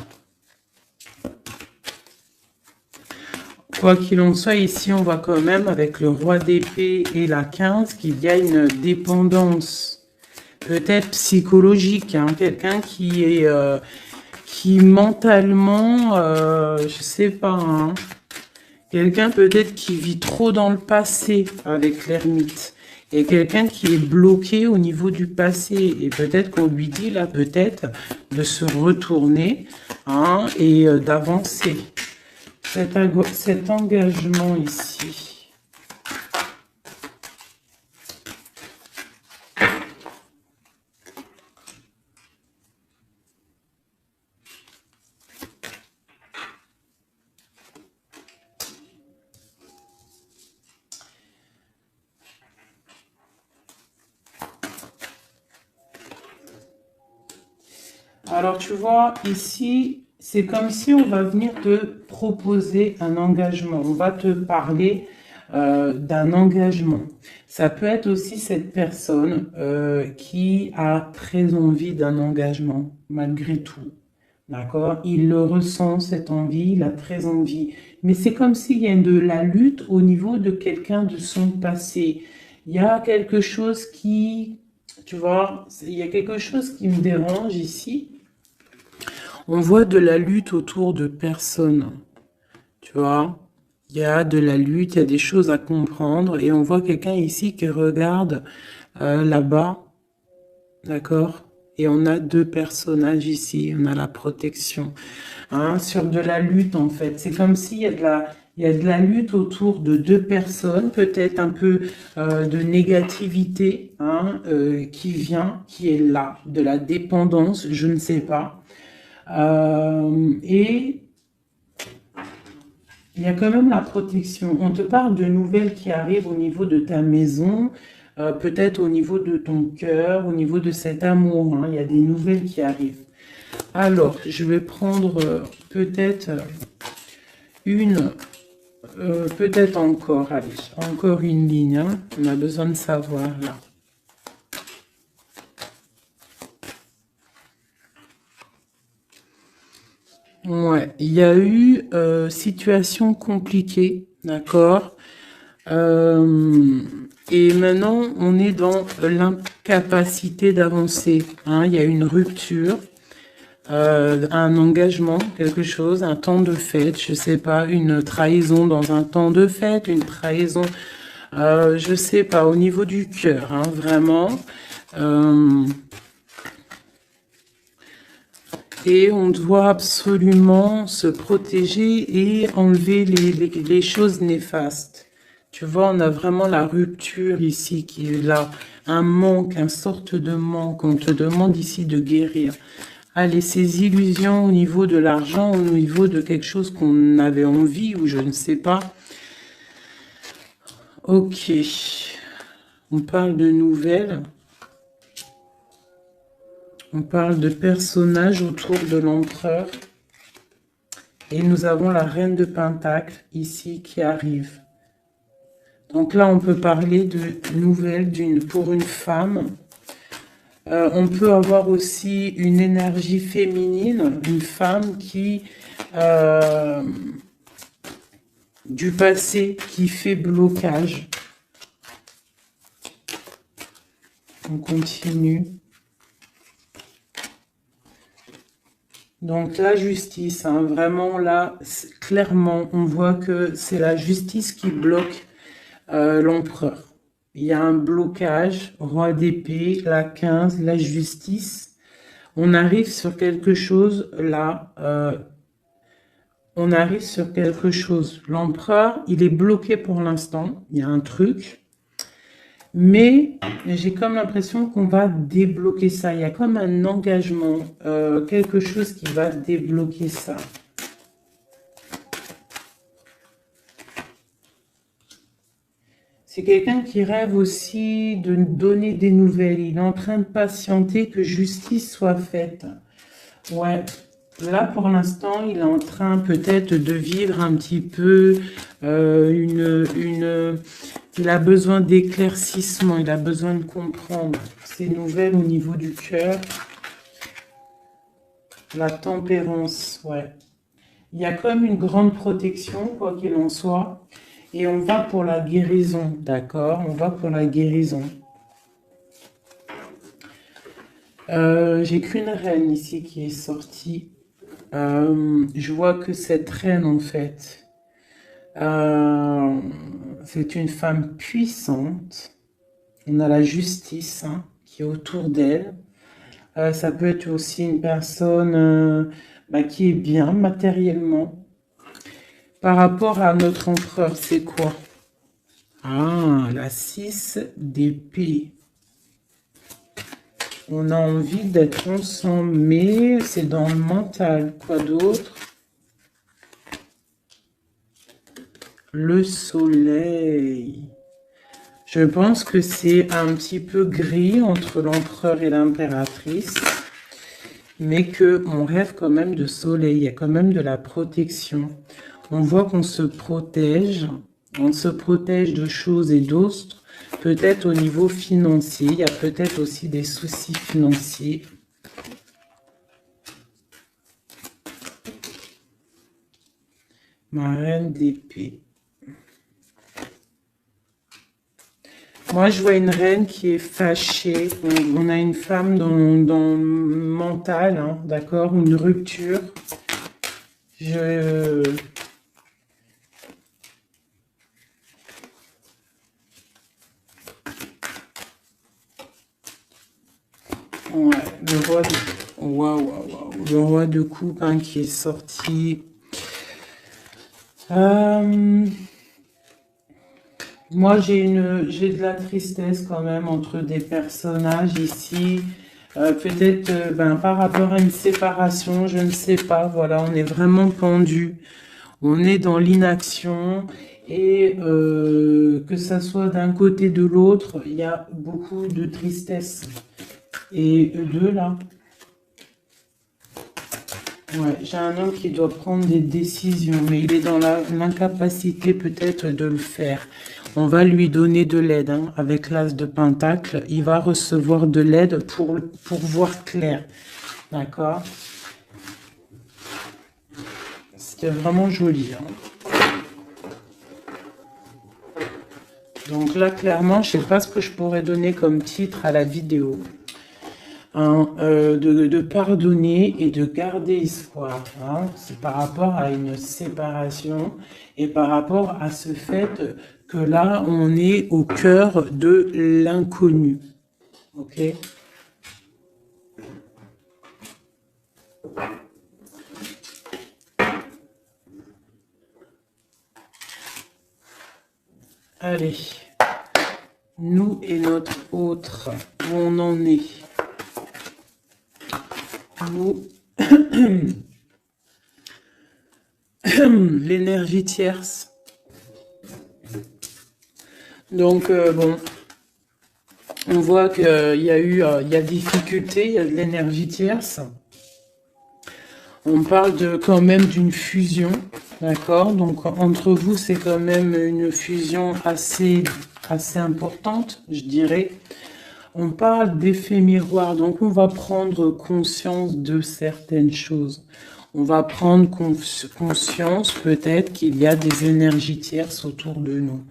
Quoi qu'il en soit, ici, on voit quand même, avec le roi d'épée et la 15, qu'il y a une dépendance, peut-être psychologique, hein, quelqu'un qui est, qui mentalement, je sais pas, hein, Quelqu'un peut-être qui vit trop dans le passé avec l'ermite. Et quelqu'un qui est bloqué au niveau du passé. Et peut-être qu'on lui dit là, peut-être, de se retourner hein, et d'avancer. Cet engagement ici. Alors, tu vois, ici, c'est comme si on va venir te proposer un engagement. On va te parler d'un engagement. Ça peut être aussi cette personne qui a très envie d'un engagement, malgré tout. D'accord? Il le ressent, cette envie, il a très envie. Mais c'est comme s'il y a de la lutte au niveau de quelqu'un de son passé. Il y a quelque chose qui, tu vois, il y a quelque chose qui me dérange ici. On voit de la lutte autour de personnes, tu vois. Il y a de la lutte, il y a des choses à comprendre. Et on voit quelqu'un ici qui regarde là-bas, d'accord? Et on a deux personnages ici, on a la protection. Hein, sur de la lutte, en fait. C'est comme s'il y a il y a de la lutte autour de deux personnes, peut-être un peu de négativité hein, qui vient, qui est là, de la dépendance, je ne sais pas. Et il y a quand même la protection. On te parle de nouvelles qui arrivent au niveau de ta maison, peut-être au niveau de ton cœur, au niveau de cet amour. Hein. Il y a des nouvelles qui arrivent. Alors, je vais prendre peut-être peut-être encore, allez, encore une ligne. Hein. On a besoin de savoir là. Ouais, il y a eu situation compliquée, d'accord. Et maintenant, on est dans l'incapacité d'avancer. Hein. Il y a une rupture, un engagement, quelque chose, un temps de fête, je sais pas, une trahison dans un temps de fête, une trahison, je sais pas, au niveau du cœur, hein, vraiment. Et on doit absolument se protéger et enlever les choses néfastes. Tu vois, on a vraiment la rupture ici qui est là. Un manque, une sorte de manque. On te demande ici de guérir. Allez, ces illusions au niveau de l'argent, au niveau de quelque chose qu'on avait envie ou je ne sais pas. Ok. On parle de nouvelles. On parle de personnages autour de l'empereur. Et nous avons la reine de Pentacle ici qui arrive. Donc là, on peut parler de nouvelles pour une femme. On peut avoir aussi une énergie féminine, une femme qui du passé qui fait blocage. On continue. Donc la justice, hein, vraiment là, clairement, on voit que c'est la justice qui bloque l'empereur. Il y a un blocage, roi d'épée, la 15, la justice. On arrive sur quelque chose là, on arrive sur quelque chose. L'empereur, il est bloqué pour l'instant, il y a un truc. Mais j'ai comme l'impression qu'on va débloquer ça. Il y a comme un engagement, quelque chose qui va débloquer ça. C'est quelqu'un qui rêve aussi de donner des nouvelles. Il est en train de patienter que justice soit faite. Ouais. Là, pour l'instant, il est en train peut-être de vivre un petit peu il a besoin d'éclaircissement, il a besoin de comprendre ces nouvelles au niveau du cœur. La tempérance, ouais. Il y a comme une grande protection, quoi qu'il en soit. Et on va pour la guérison, d'accord? On va pour la guérison. J'ai qu'une reine ici qui est sortie. Je vois que cette reine, en fait, Euh, c'est une femme puissante. On a la justice hein, qui est autour d'elle. Ça peut être aussi une personne bah, qui est bien matériellement. Par rapport à notre empereur, c'est quoi? Ah, la 6 d'épée. On a envie d'être ensemble, mais c'est dans le mental. Quoi d'autre? Le soleil. Je pense que c'est un petit peu gris entre l'empereur et l'impératrice, mais que on rêve quand même de soleil. Il y a quand même de la protection. On voit qu'on se protège. On se protège de choses et d'autres. Peut-être au niveau financier. Il y a peut-être aussi des soucis financiers. Ma reine d'épée. Moi, je vois une reine qui est fâchée. On a une femme dans le mental, hein, d'accord? Une rupture. Je... Ouais, le roi de... Waouh, waouh, waouh. Le roi de coupe hein, qui est sorti. Moi, j'ai de la tristesse quand même entre des personnages ici. Peut-être ben, par rapport à une séparation, je ne sais pas. Voilà, on est vraiment pendu. On est dans l'inaction. Et que ça soit d'un côté de l'autre, il y a beaucoup de tristesse. Et eux là, ouais, j'ai un homme qui doit prendre des décisions, mais il est dans l'incapacité peut-être de le faire. On va lui donner de l'aide hein, avec l'as de pentacle. Il va recevoir de l'aide pour voir clair. D'accord? C'était vraiment joli. Hein. Donc là, clairement, je sais pas ce que je pourrais donner comme titre à la vidéo. Hein, de pardonner et de garder espoir. Hein. C'est par rapport à une séparation et par rapport à ce fait que là, on est au cœur de l'inconnu. Ok? Allez. Nous et notre autre, où on en est. Nous, l'énergie tierce. Donc, bon, on voit qu'il y a eu il y a difficulté, il y a de l'énergie tierce. On parle de quand même d'une fusion, d'accord? Donc, entre vous, c'est quand même une fusion assez importante, je dirais. On parle d'effet miroir, donc on va prendre conscience de certaines choses. On va prendre conscience peut-être qu'il y a des énergies tierces autour de nous.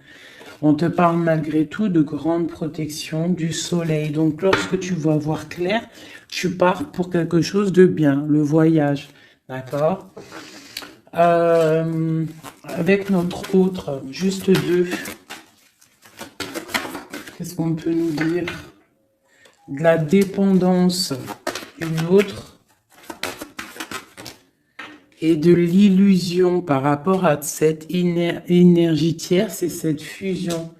On te parle malgré tout de grande protection du soleil. Donc lorsque tu vas voir clair, tu pars pour quelque chose de bien, le voyage. D'accord? Avec notre autre, juste deux. Qu'est-ce qu'on peut nous dire? De la dépendance, une autre, et de l'illusion par rapport à cette énergie tierce et cette fusion.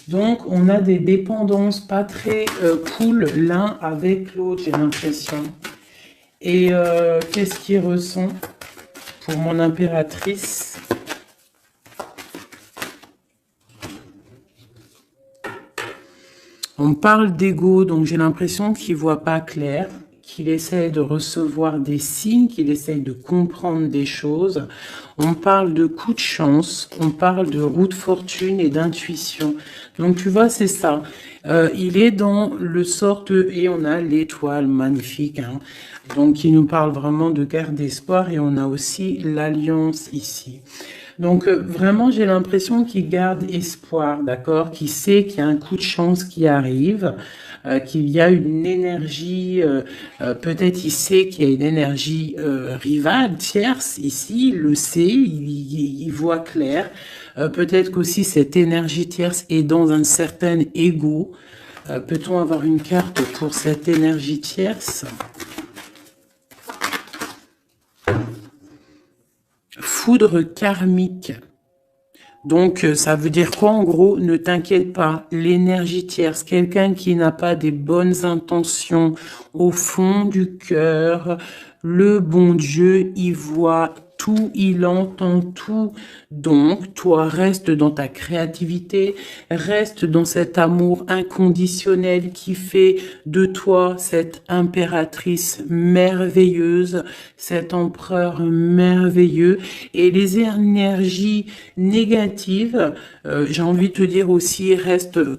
Donc, on a des dépendances pas très cool l'un avec l'autre, j'ai l'impression. Et qu'est-ce qu'il ressent pour mon impératrice? On parle d'ego, donc j'ai l'impression qu'il ne voit pas clair, qu'il essaye de recevoir des signes, qu'il essaye de comprendre des choses. On parle de coup de chance, on parle de roue de fortune et d'intuition. Donc tu vois, c'est ça. Il est dans le sort et on a l'étoile magnifique, hein, donc qui nous parle vraiment de guerre d'espoir, et on a aussi l'alliance ici. Donc vraiment, j'ai l'impression qu'il garde espoir, d'accord, qu'il sait qu'il y a un coup de chance qui arrive, qu'il y a une énergie, peut-être il sait qu'il y a une énergie rivale, tierce, ici, il le sait, il voit clair. Peut-être qu'aussi cette énergie tierce est dans un certain ego. Peut-on avoir une carte pour cette énergie tierce? Foudre karmique. Donc, ça veut dire quoi en gros? Ne t'inquiète pas, l'énergie tierce, quelqu'un qui n'a pas des bonnes intentions au fond du cœur, le bon Dieu, il voit tout, il entend tout. Donc, toi, reste dans ta créativité, reste dans cet amour inconditionnel qui fait de toi cette impératrice merveilleuse, cet empereur merveilleux. Et les énergies négatives, j'ai envie de te dire aussi,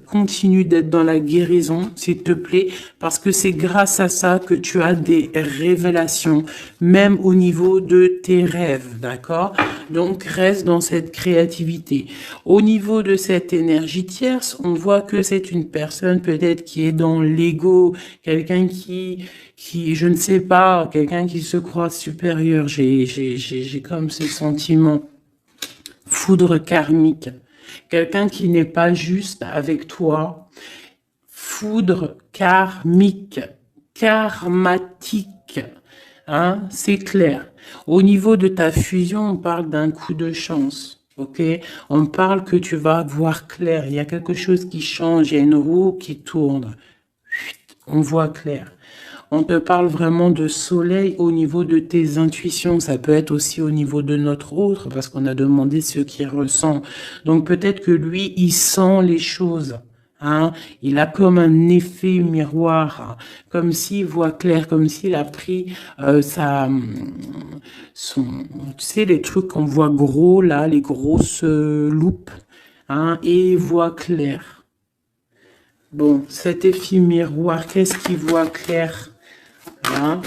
continue d'être dans la guérison, s'il te plaît, parce que c'est grâce à ça que tu as des révélations, même au niveau de tes rêves, d'accord? Donc, reste dans cette créativité. Au niveau de cette énergie tierce, on voit que c'est une personne peut-être qui est dans l'ego, quelqu'un qui, je ne sais pas, quelqu'un qui se croit supérieur. J'ai comme ce sentiment. Foudre karmique. Quelqu'un qui n'est pas juste avec toi. Foudre karmique. Karmatique. Hein, c'est clair. Au niveau de ta fusion, on parle d'un coup de chance. Ok, on parle que tu vas voir clair. Il y a quelque chose qui change. Il y a une roue qui tourne. On voit clair. On te parle vraiment de soleil au niveau de tes intuitions. Ça peut être aussi au niveau de notre autre, parce qu'on a demandé ce qu'il ressent. Donc peut-être que lui, il sent les choses. Hein, il a comme un effet miroir, hein, comme s'il voit clair, comme s'il a pris tu sais, les trucs qu'on voit gros là, les grosses loupes, hein, et il voit clair. Bon, cet effet miroir, qu'est-ce qu'il voit clair, hein?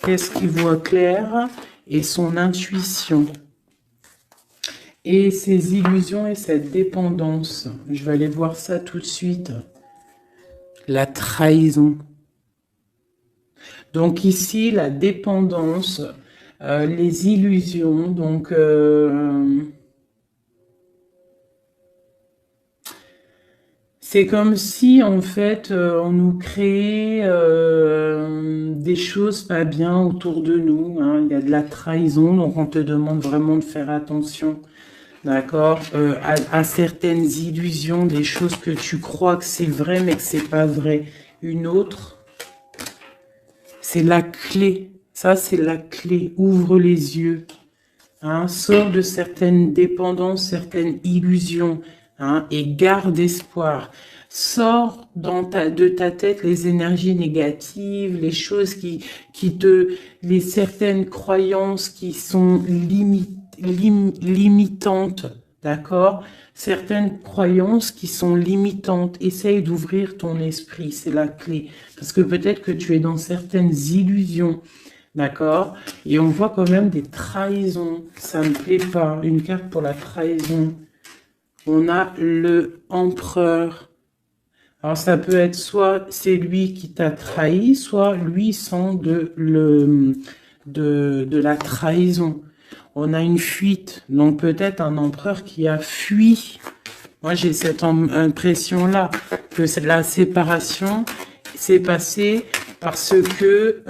Qu'est-ce qu'il voit clair? Et son intuition. Et ses illusions et cette dépendance. Je vais aller voir ça tout de suite. La trahison. Donc ici, la dépendance, les illusions. Donc, c'est comme si, en fait, on nous créait des choses pas bien autour de nous. Hein. Il y a de la trahison, donc on te demande vraiment de faire attention. D'accord, à certaines illusions, des choses que tu crois que c'est vrai, mais que c'est pas vrai. Une autre, c'est la clé. Ça, c'est la clé. Ouvre les yeux. Hein, sors de certaines dépendances, certaines illusions. Hein, et garde espoir. Sors de ta tête les énergies négatives, les choses les certaines croyances qui sont limitantes, d'accord? Certaines croyances qui sont limitantes. Essaye d'ouvrir ton esprit, c'est la clé. Parce que peut-être que tu es dans certaines illusions, d'accord? Et on voit quand même des trahisons. Ça ne me plaît pas. Une carte pour la trahison. On a le empereur. Alors ça peut être soit c'est lui qui t'a trahi, soit lui sent de la trahison. On a une fuite, donc peut-être un empereur qui a fui. Moi, j'ai cette impression-là, que la séparation s'est passée parce que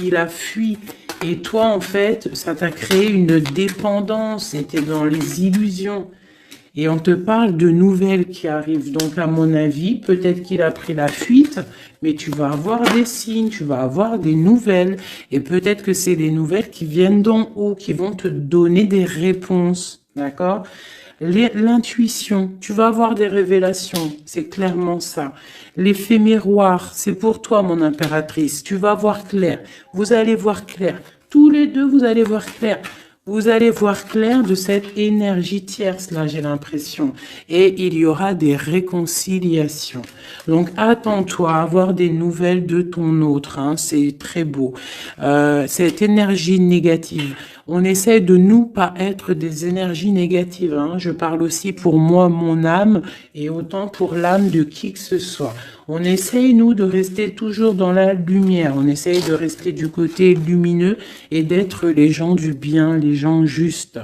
il a fui. Et toi, en fait, ça t'a créé une dépendance, c'était dans les illusions. Et on te parle de nouvelles qui arrivent. Donc, à mon avis, peut-être qu'il a pris la fuite, mais tu vas avoir des signes, tu vas avoir des nouvelles. Et peut-être que c'est des nouvelles qui viennent d'en haut, qui vont te donner des réponses. D'accord? L'intuition, tu vas avoir des révélations. C'est clairement ça. L'effet miroir, c'est pour toi, mon impératrice. Tu vas voir clair. Vous allez voir clair. Tous les deux, vous allez voir clair. Vous allez voir clair de cette énergie tierce, là, j'ai l'impression. Et il y aura des réconciliations. Donc, attends-toi à avoir des nouvelles de ton autre. Hein, c'est très beau. Cette énergie négative. On essaie de nous pas être des énergies négatives. Hein. Je parle aussi pour moi, mon âme, et autant pour l'âme de qui que ce soit. On essaye, nous, de rester toujours dans la lumière. On essaye de rester du côté lumineux et d'être les gens du bien, les gens justes.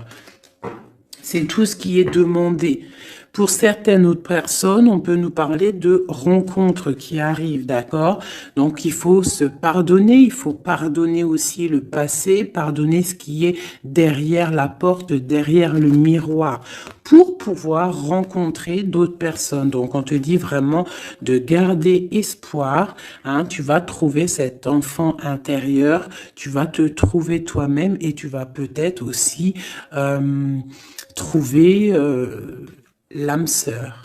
C'est tout ce qui est demandé. Pour certaines autres personnes, on peut nous parler de rencontres qui arrivent, d'accord? Donc, il faut se pardonner, il faut pardonner aussi le passé, pardonner ce qui est derrière la porte, derrière le miroir, pour pouvoir rencontrer d'autres personnes. Donc, on te dit vraiment de garder espoir, hein, tu vas trouver cet enfant intérieur, tu vas te trouver toi-même et tu vas peut-être aussi trouver l'âme sœur.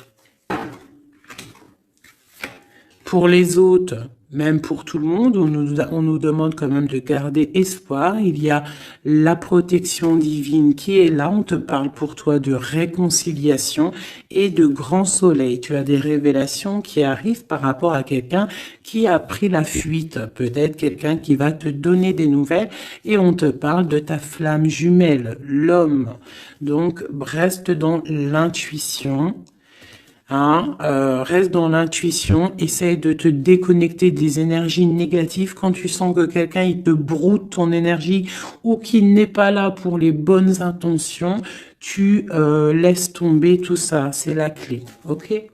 Pour les autres, même pour tout le monde, on nous demande quand même de garder espoir. Il y a la protection divine qui est là. On te parle pour toi de réconciliation et de grand soleil. Tu as des révélations qui arrivent par rapport à quelqu'un qui a pris la fuite. Peut-être quelqu'un qui va te donner des nouvelles et on te parle de ta flamme jumelle, l'homme. Donc, reste dans l'intuition. Hein, reste dans l'intuition, essaye de te déconnecter des énergies négatives. Quand tu sens que quelqu'un il te broute ton énergie ou qu'il n'est pas là pour les bonnes intentions, tu laisses tomber tout ça. C'est la clé, ok?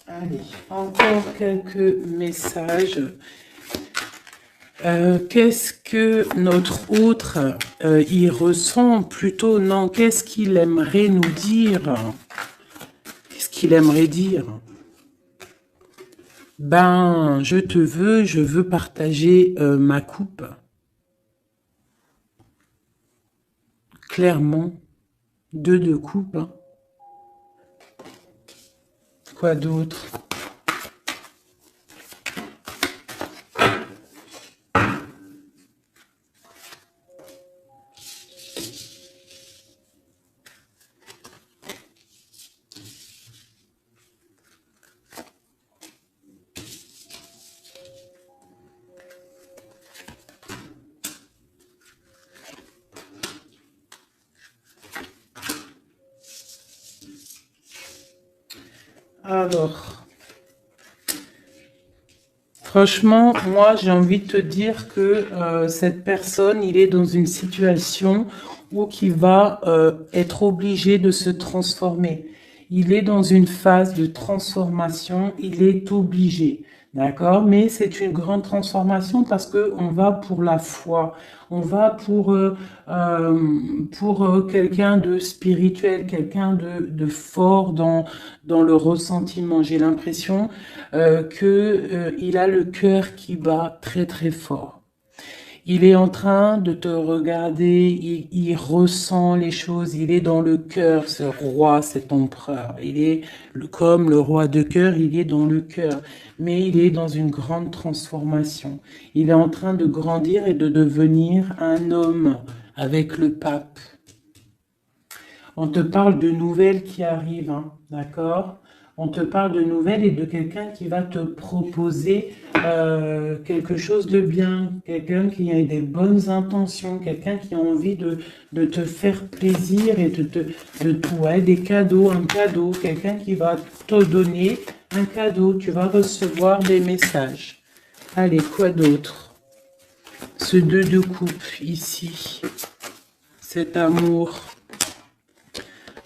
Allez, encore quelques messages. Qu'est-ce que notre autre y ressent plutôt? Non, qu'est-ce qu'il aimerait nous dire? Qu'est-ce qu'il aimerait dire? Ben, je veux partager ma coupe. Clairement, deux de coupe. Hein. Quoi d'autre? Alors, franchement, moi, j'ai envie de te dire que cette personne, il est dans une situation où il va être obligé de se transformer. Il est dans une phase de transformation, il est obligé, d'accord? Mais c'est une grande transformation parce que on va pour la foi, on va pour quelqu'un de spirituel, quelqu'un de fort dans le ressentiment. J'ai l'impression il a le cœur qui bat très très fort. Il est en train de te regarder, il ressent les choses, il est dans le cœur, ce roi, cet empereur. Il est comme le roi de cœur, il est dans le cœur, mais il est dans une grande transformation. Il est en train de grandir et de devenir un homme avec le pape. On te parle de nouvelles qui arrivent, hein, d'accord? On te parle de nouvelles et de quelqu'un qui va te proposer quelque chose de bien, quelqu'un qui a des bonnes intentions, quelqu'un qui a envie de te faire plaisir et ouais, des cadeaux, un cadeau, quelqu'un qui va te donner un cadeau, tu vas recevoir des messages. Allez, quoi d'autre? Ce 2 de coupe ici, cet amour.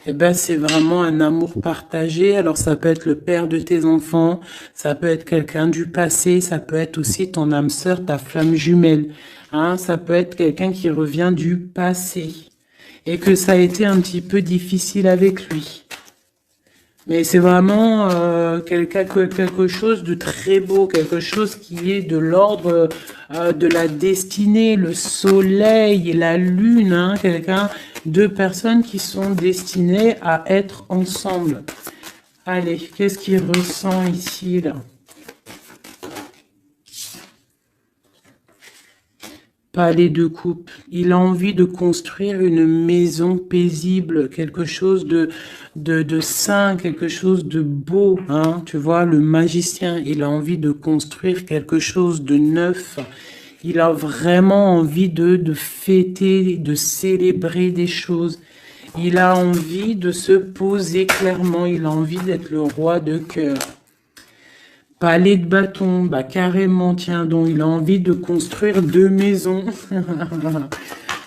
Eh ben, c'est vraiment un amour partagé. Alors, ça peut être le père de tes enfants, ça peut être quelqu'un du passé, ça peut être aussi ton âme sœur, ta flamme jumelle. Hein, ça peut être quelqu'un qui revient du passé et que ça a été un petit peu difficile avec lui. Mais c'est vraiment quelque chose de très beau, quelque chose qui est de l'ordre de la destinée, le soleil et la lune, hein, deux personnes qui sont destinées à être ensemble. Allez, qu'est-ce qu'il ressent ici, là? Palais de coupe. Il a envie de construire une maison paisible, quelque chose de sain, quelque chose de beau. Hein. Tu vois, le magicien, il a envie de construire quelque chose de neuf. Il a vraiment envie de fêter, de célébrer des choses. Il a envie de se poser clairement. Il a envie d'être le roi de cœur. Palais de bâton, bah carrément, tiens donc, il a envie de construire 2 maisons.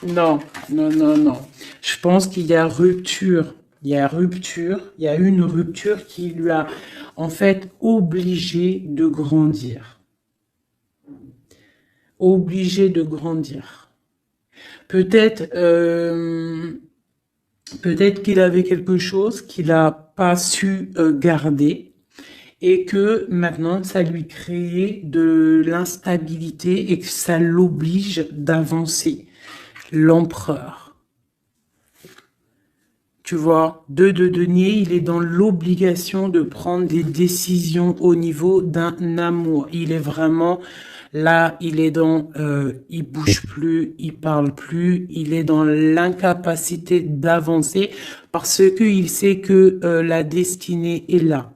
Non, non, non, non. Je pense qu'il y a rupture. Il y a rupture. Il y a une rupture qui lui a, en fait, obligé de grandir. Obligé de grandir. Peut-être, peut-être qu'il avait quelque chose qu'il n'a pas su garder et que maintenant ça lui crée de l'instabilité et que ça l'oblige d'avancer. L'empereur. Tu vois, 2 de denier, il est dans l'obligation de prendre des décisions au niveau d'un amour. Il est vraiment là, il est dans, il bouge plus, il parle plus, il est dans l'incapacité d'avancer parce que il sait que la destinée est là.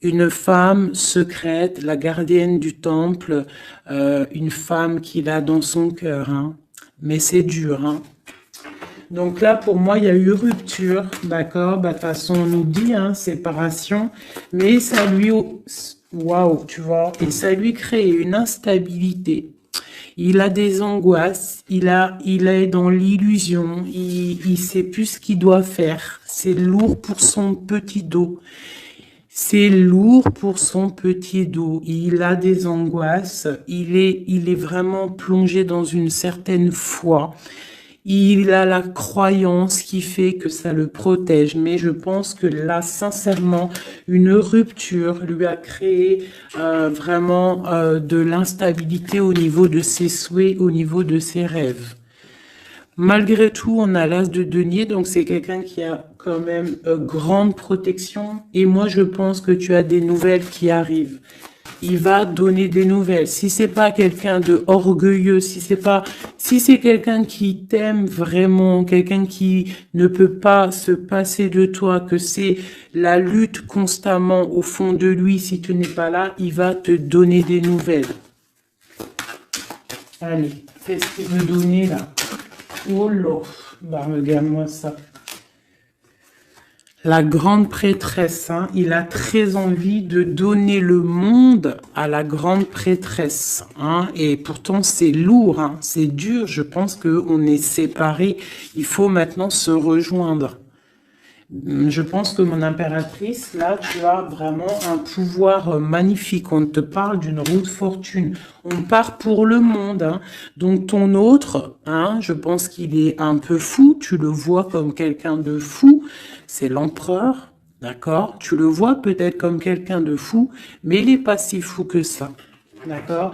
Une femme secrète, la gardienne du temple, une femme qu'il a dans son cœur, hein. Mais c'est dur, hein. Donc là, pour moi, il y a eu rupture, d'accord? Bah, de toute façon, on nous dit, hein, séparation, mais ça lui, waouh, tu vois, et ça lui crée une instabilité. Il a des angoisses, il est dans l'illusion, il sait plus ce qu'il doit faire. C'est lourd pour son petit dos. C'est lourd pour son petit dos. Il a des angoisses. Il est vraiment plongé dans une certaine foi. Il a la croyance qui fait que ça le protège. Mais je pense que là, sincèrement, une rupture lui a créé vraiment de l'instabilité au niveau de ses souhaits, au niveau de ses rêves. Malgré tout, on a l'as de denier, donc c'est quelqu'un qui a quand même grande protection. Et moi, je pense que tu as des nouvelles qui arrivent. Il va donner des nouvelles. Si c'est pas quelqu'un de orgueilleux, si c'est quelqu'un qui t'aime vraiment, quelqu'un qui ne peut pas se passer de toi, que c'est la lutte constamment au fond de lui, si tu n'es pas là, il va te donner des nouvelles. Allez, fais ce qu'il veut donner là. Oh là, bah regarde-moi ça. La grande prêtresse, hein, il a très envie de donner le monde à la grande prêtresse, hein, et pourtant c'est lourd, hein, c'est dur, je pense qu'on est séparés, il faut maintenant se rejoindre. Je pense que mon impératrice, là, tu as vraiment un pouvoir magnifique. On te parle d'une roue de fortune. On part pour le monde, hein. Donc ton autre, hein, je pense qu'il est un peu fou. Tu le vois comme quelqu'un de fou. C'est l'empereur, d'accord? Tu le vois peut-être comme quelqu'un de fou, mais il n'est pas si fou que ça, d'accord?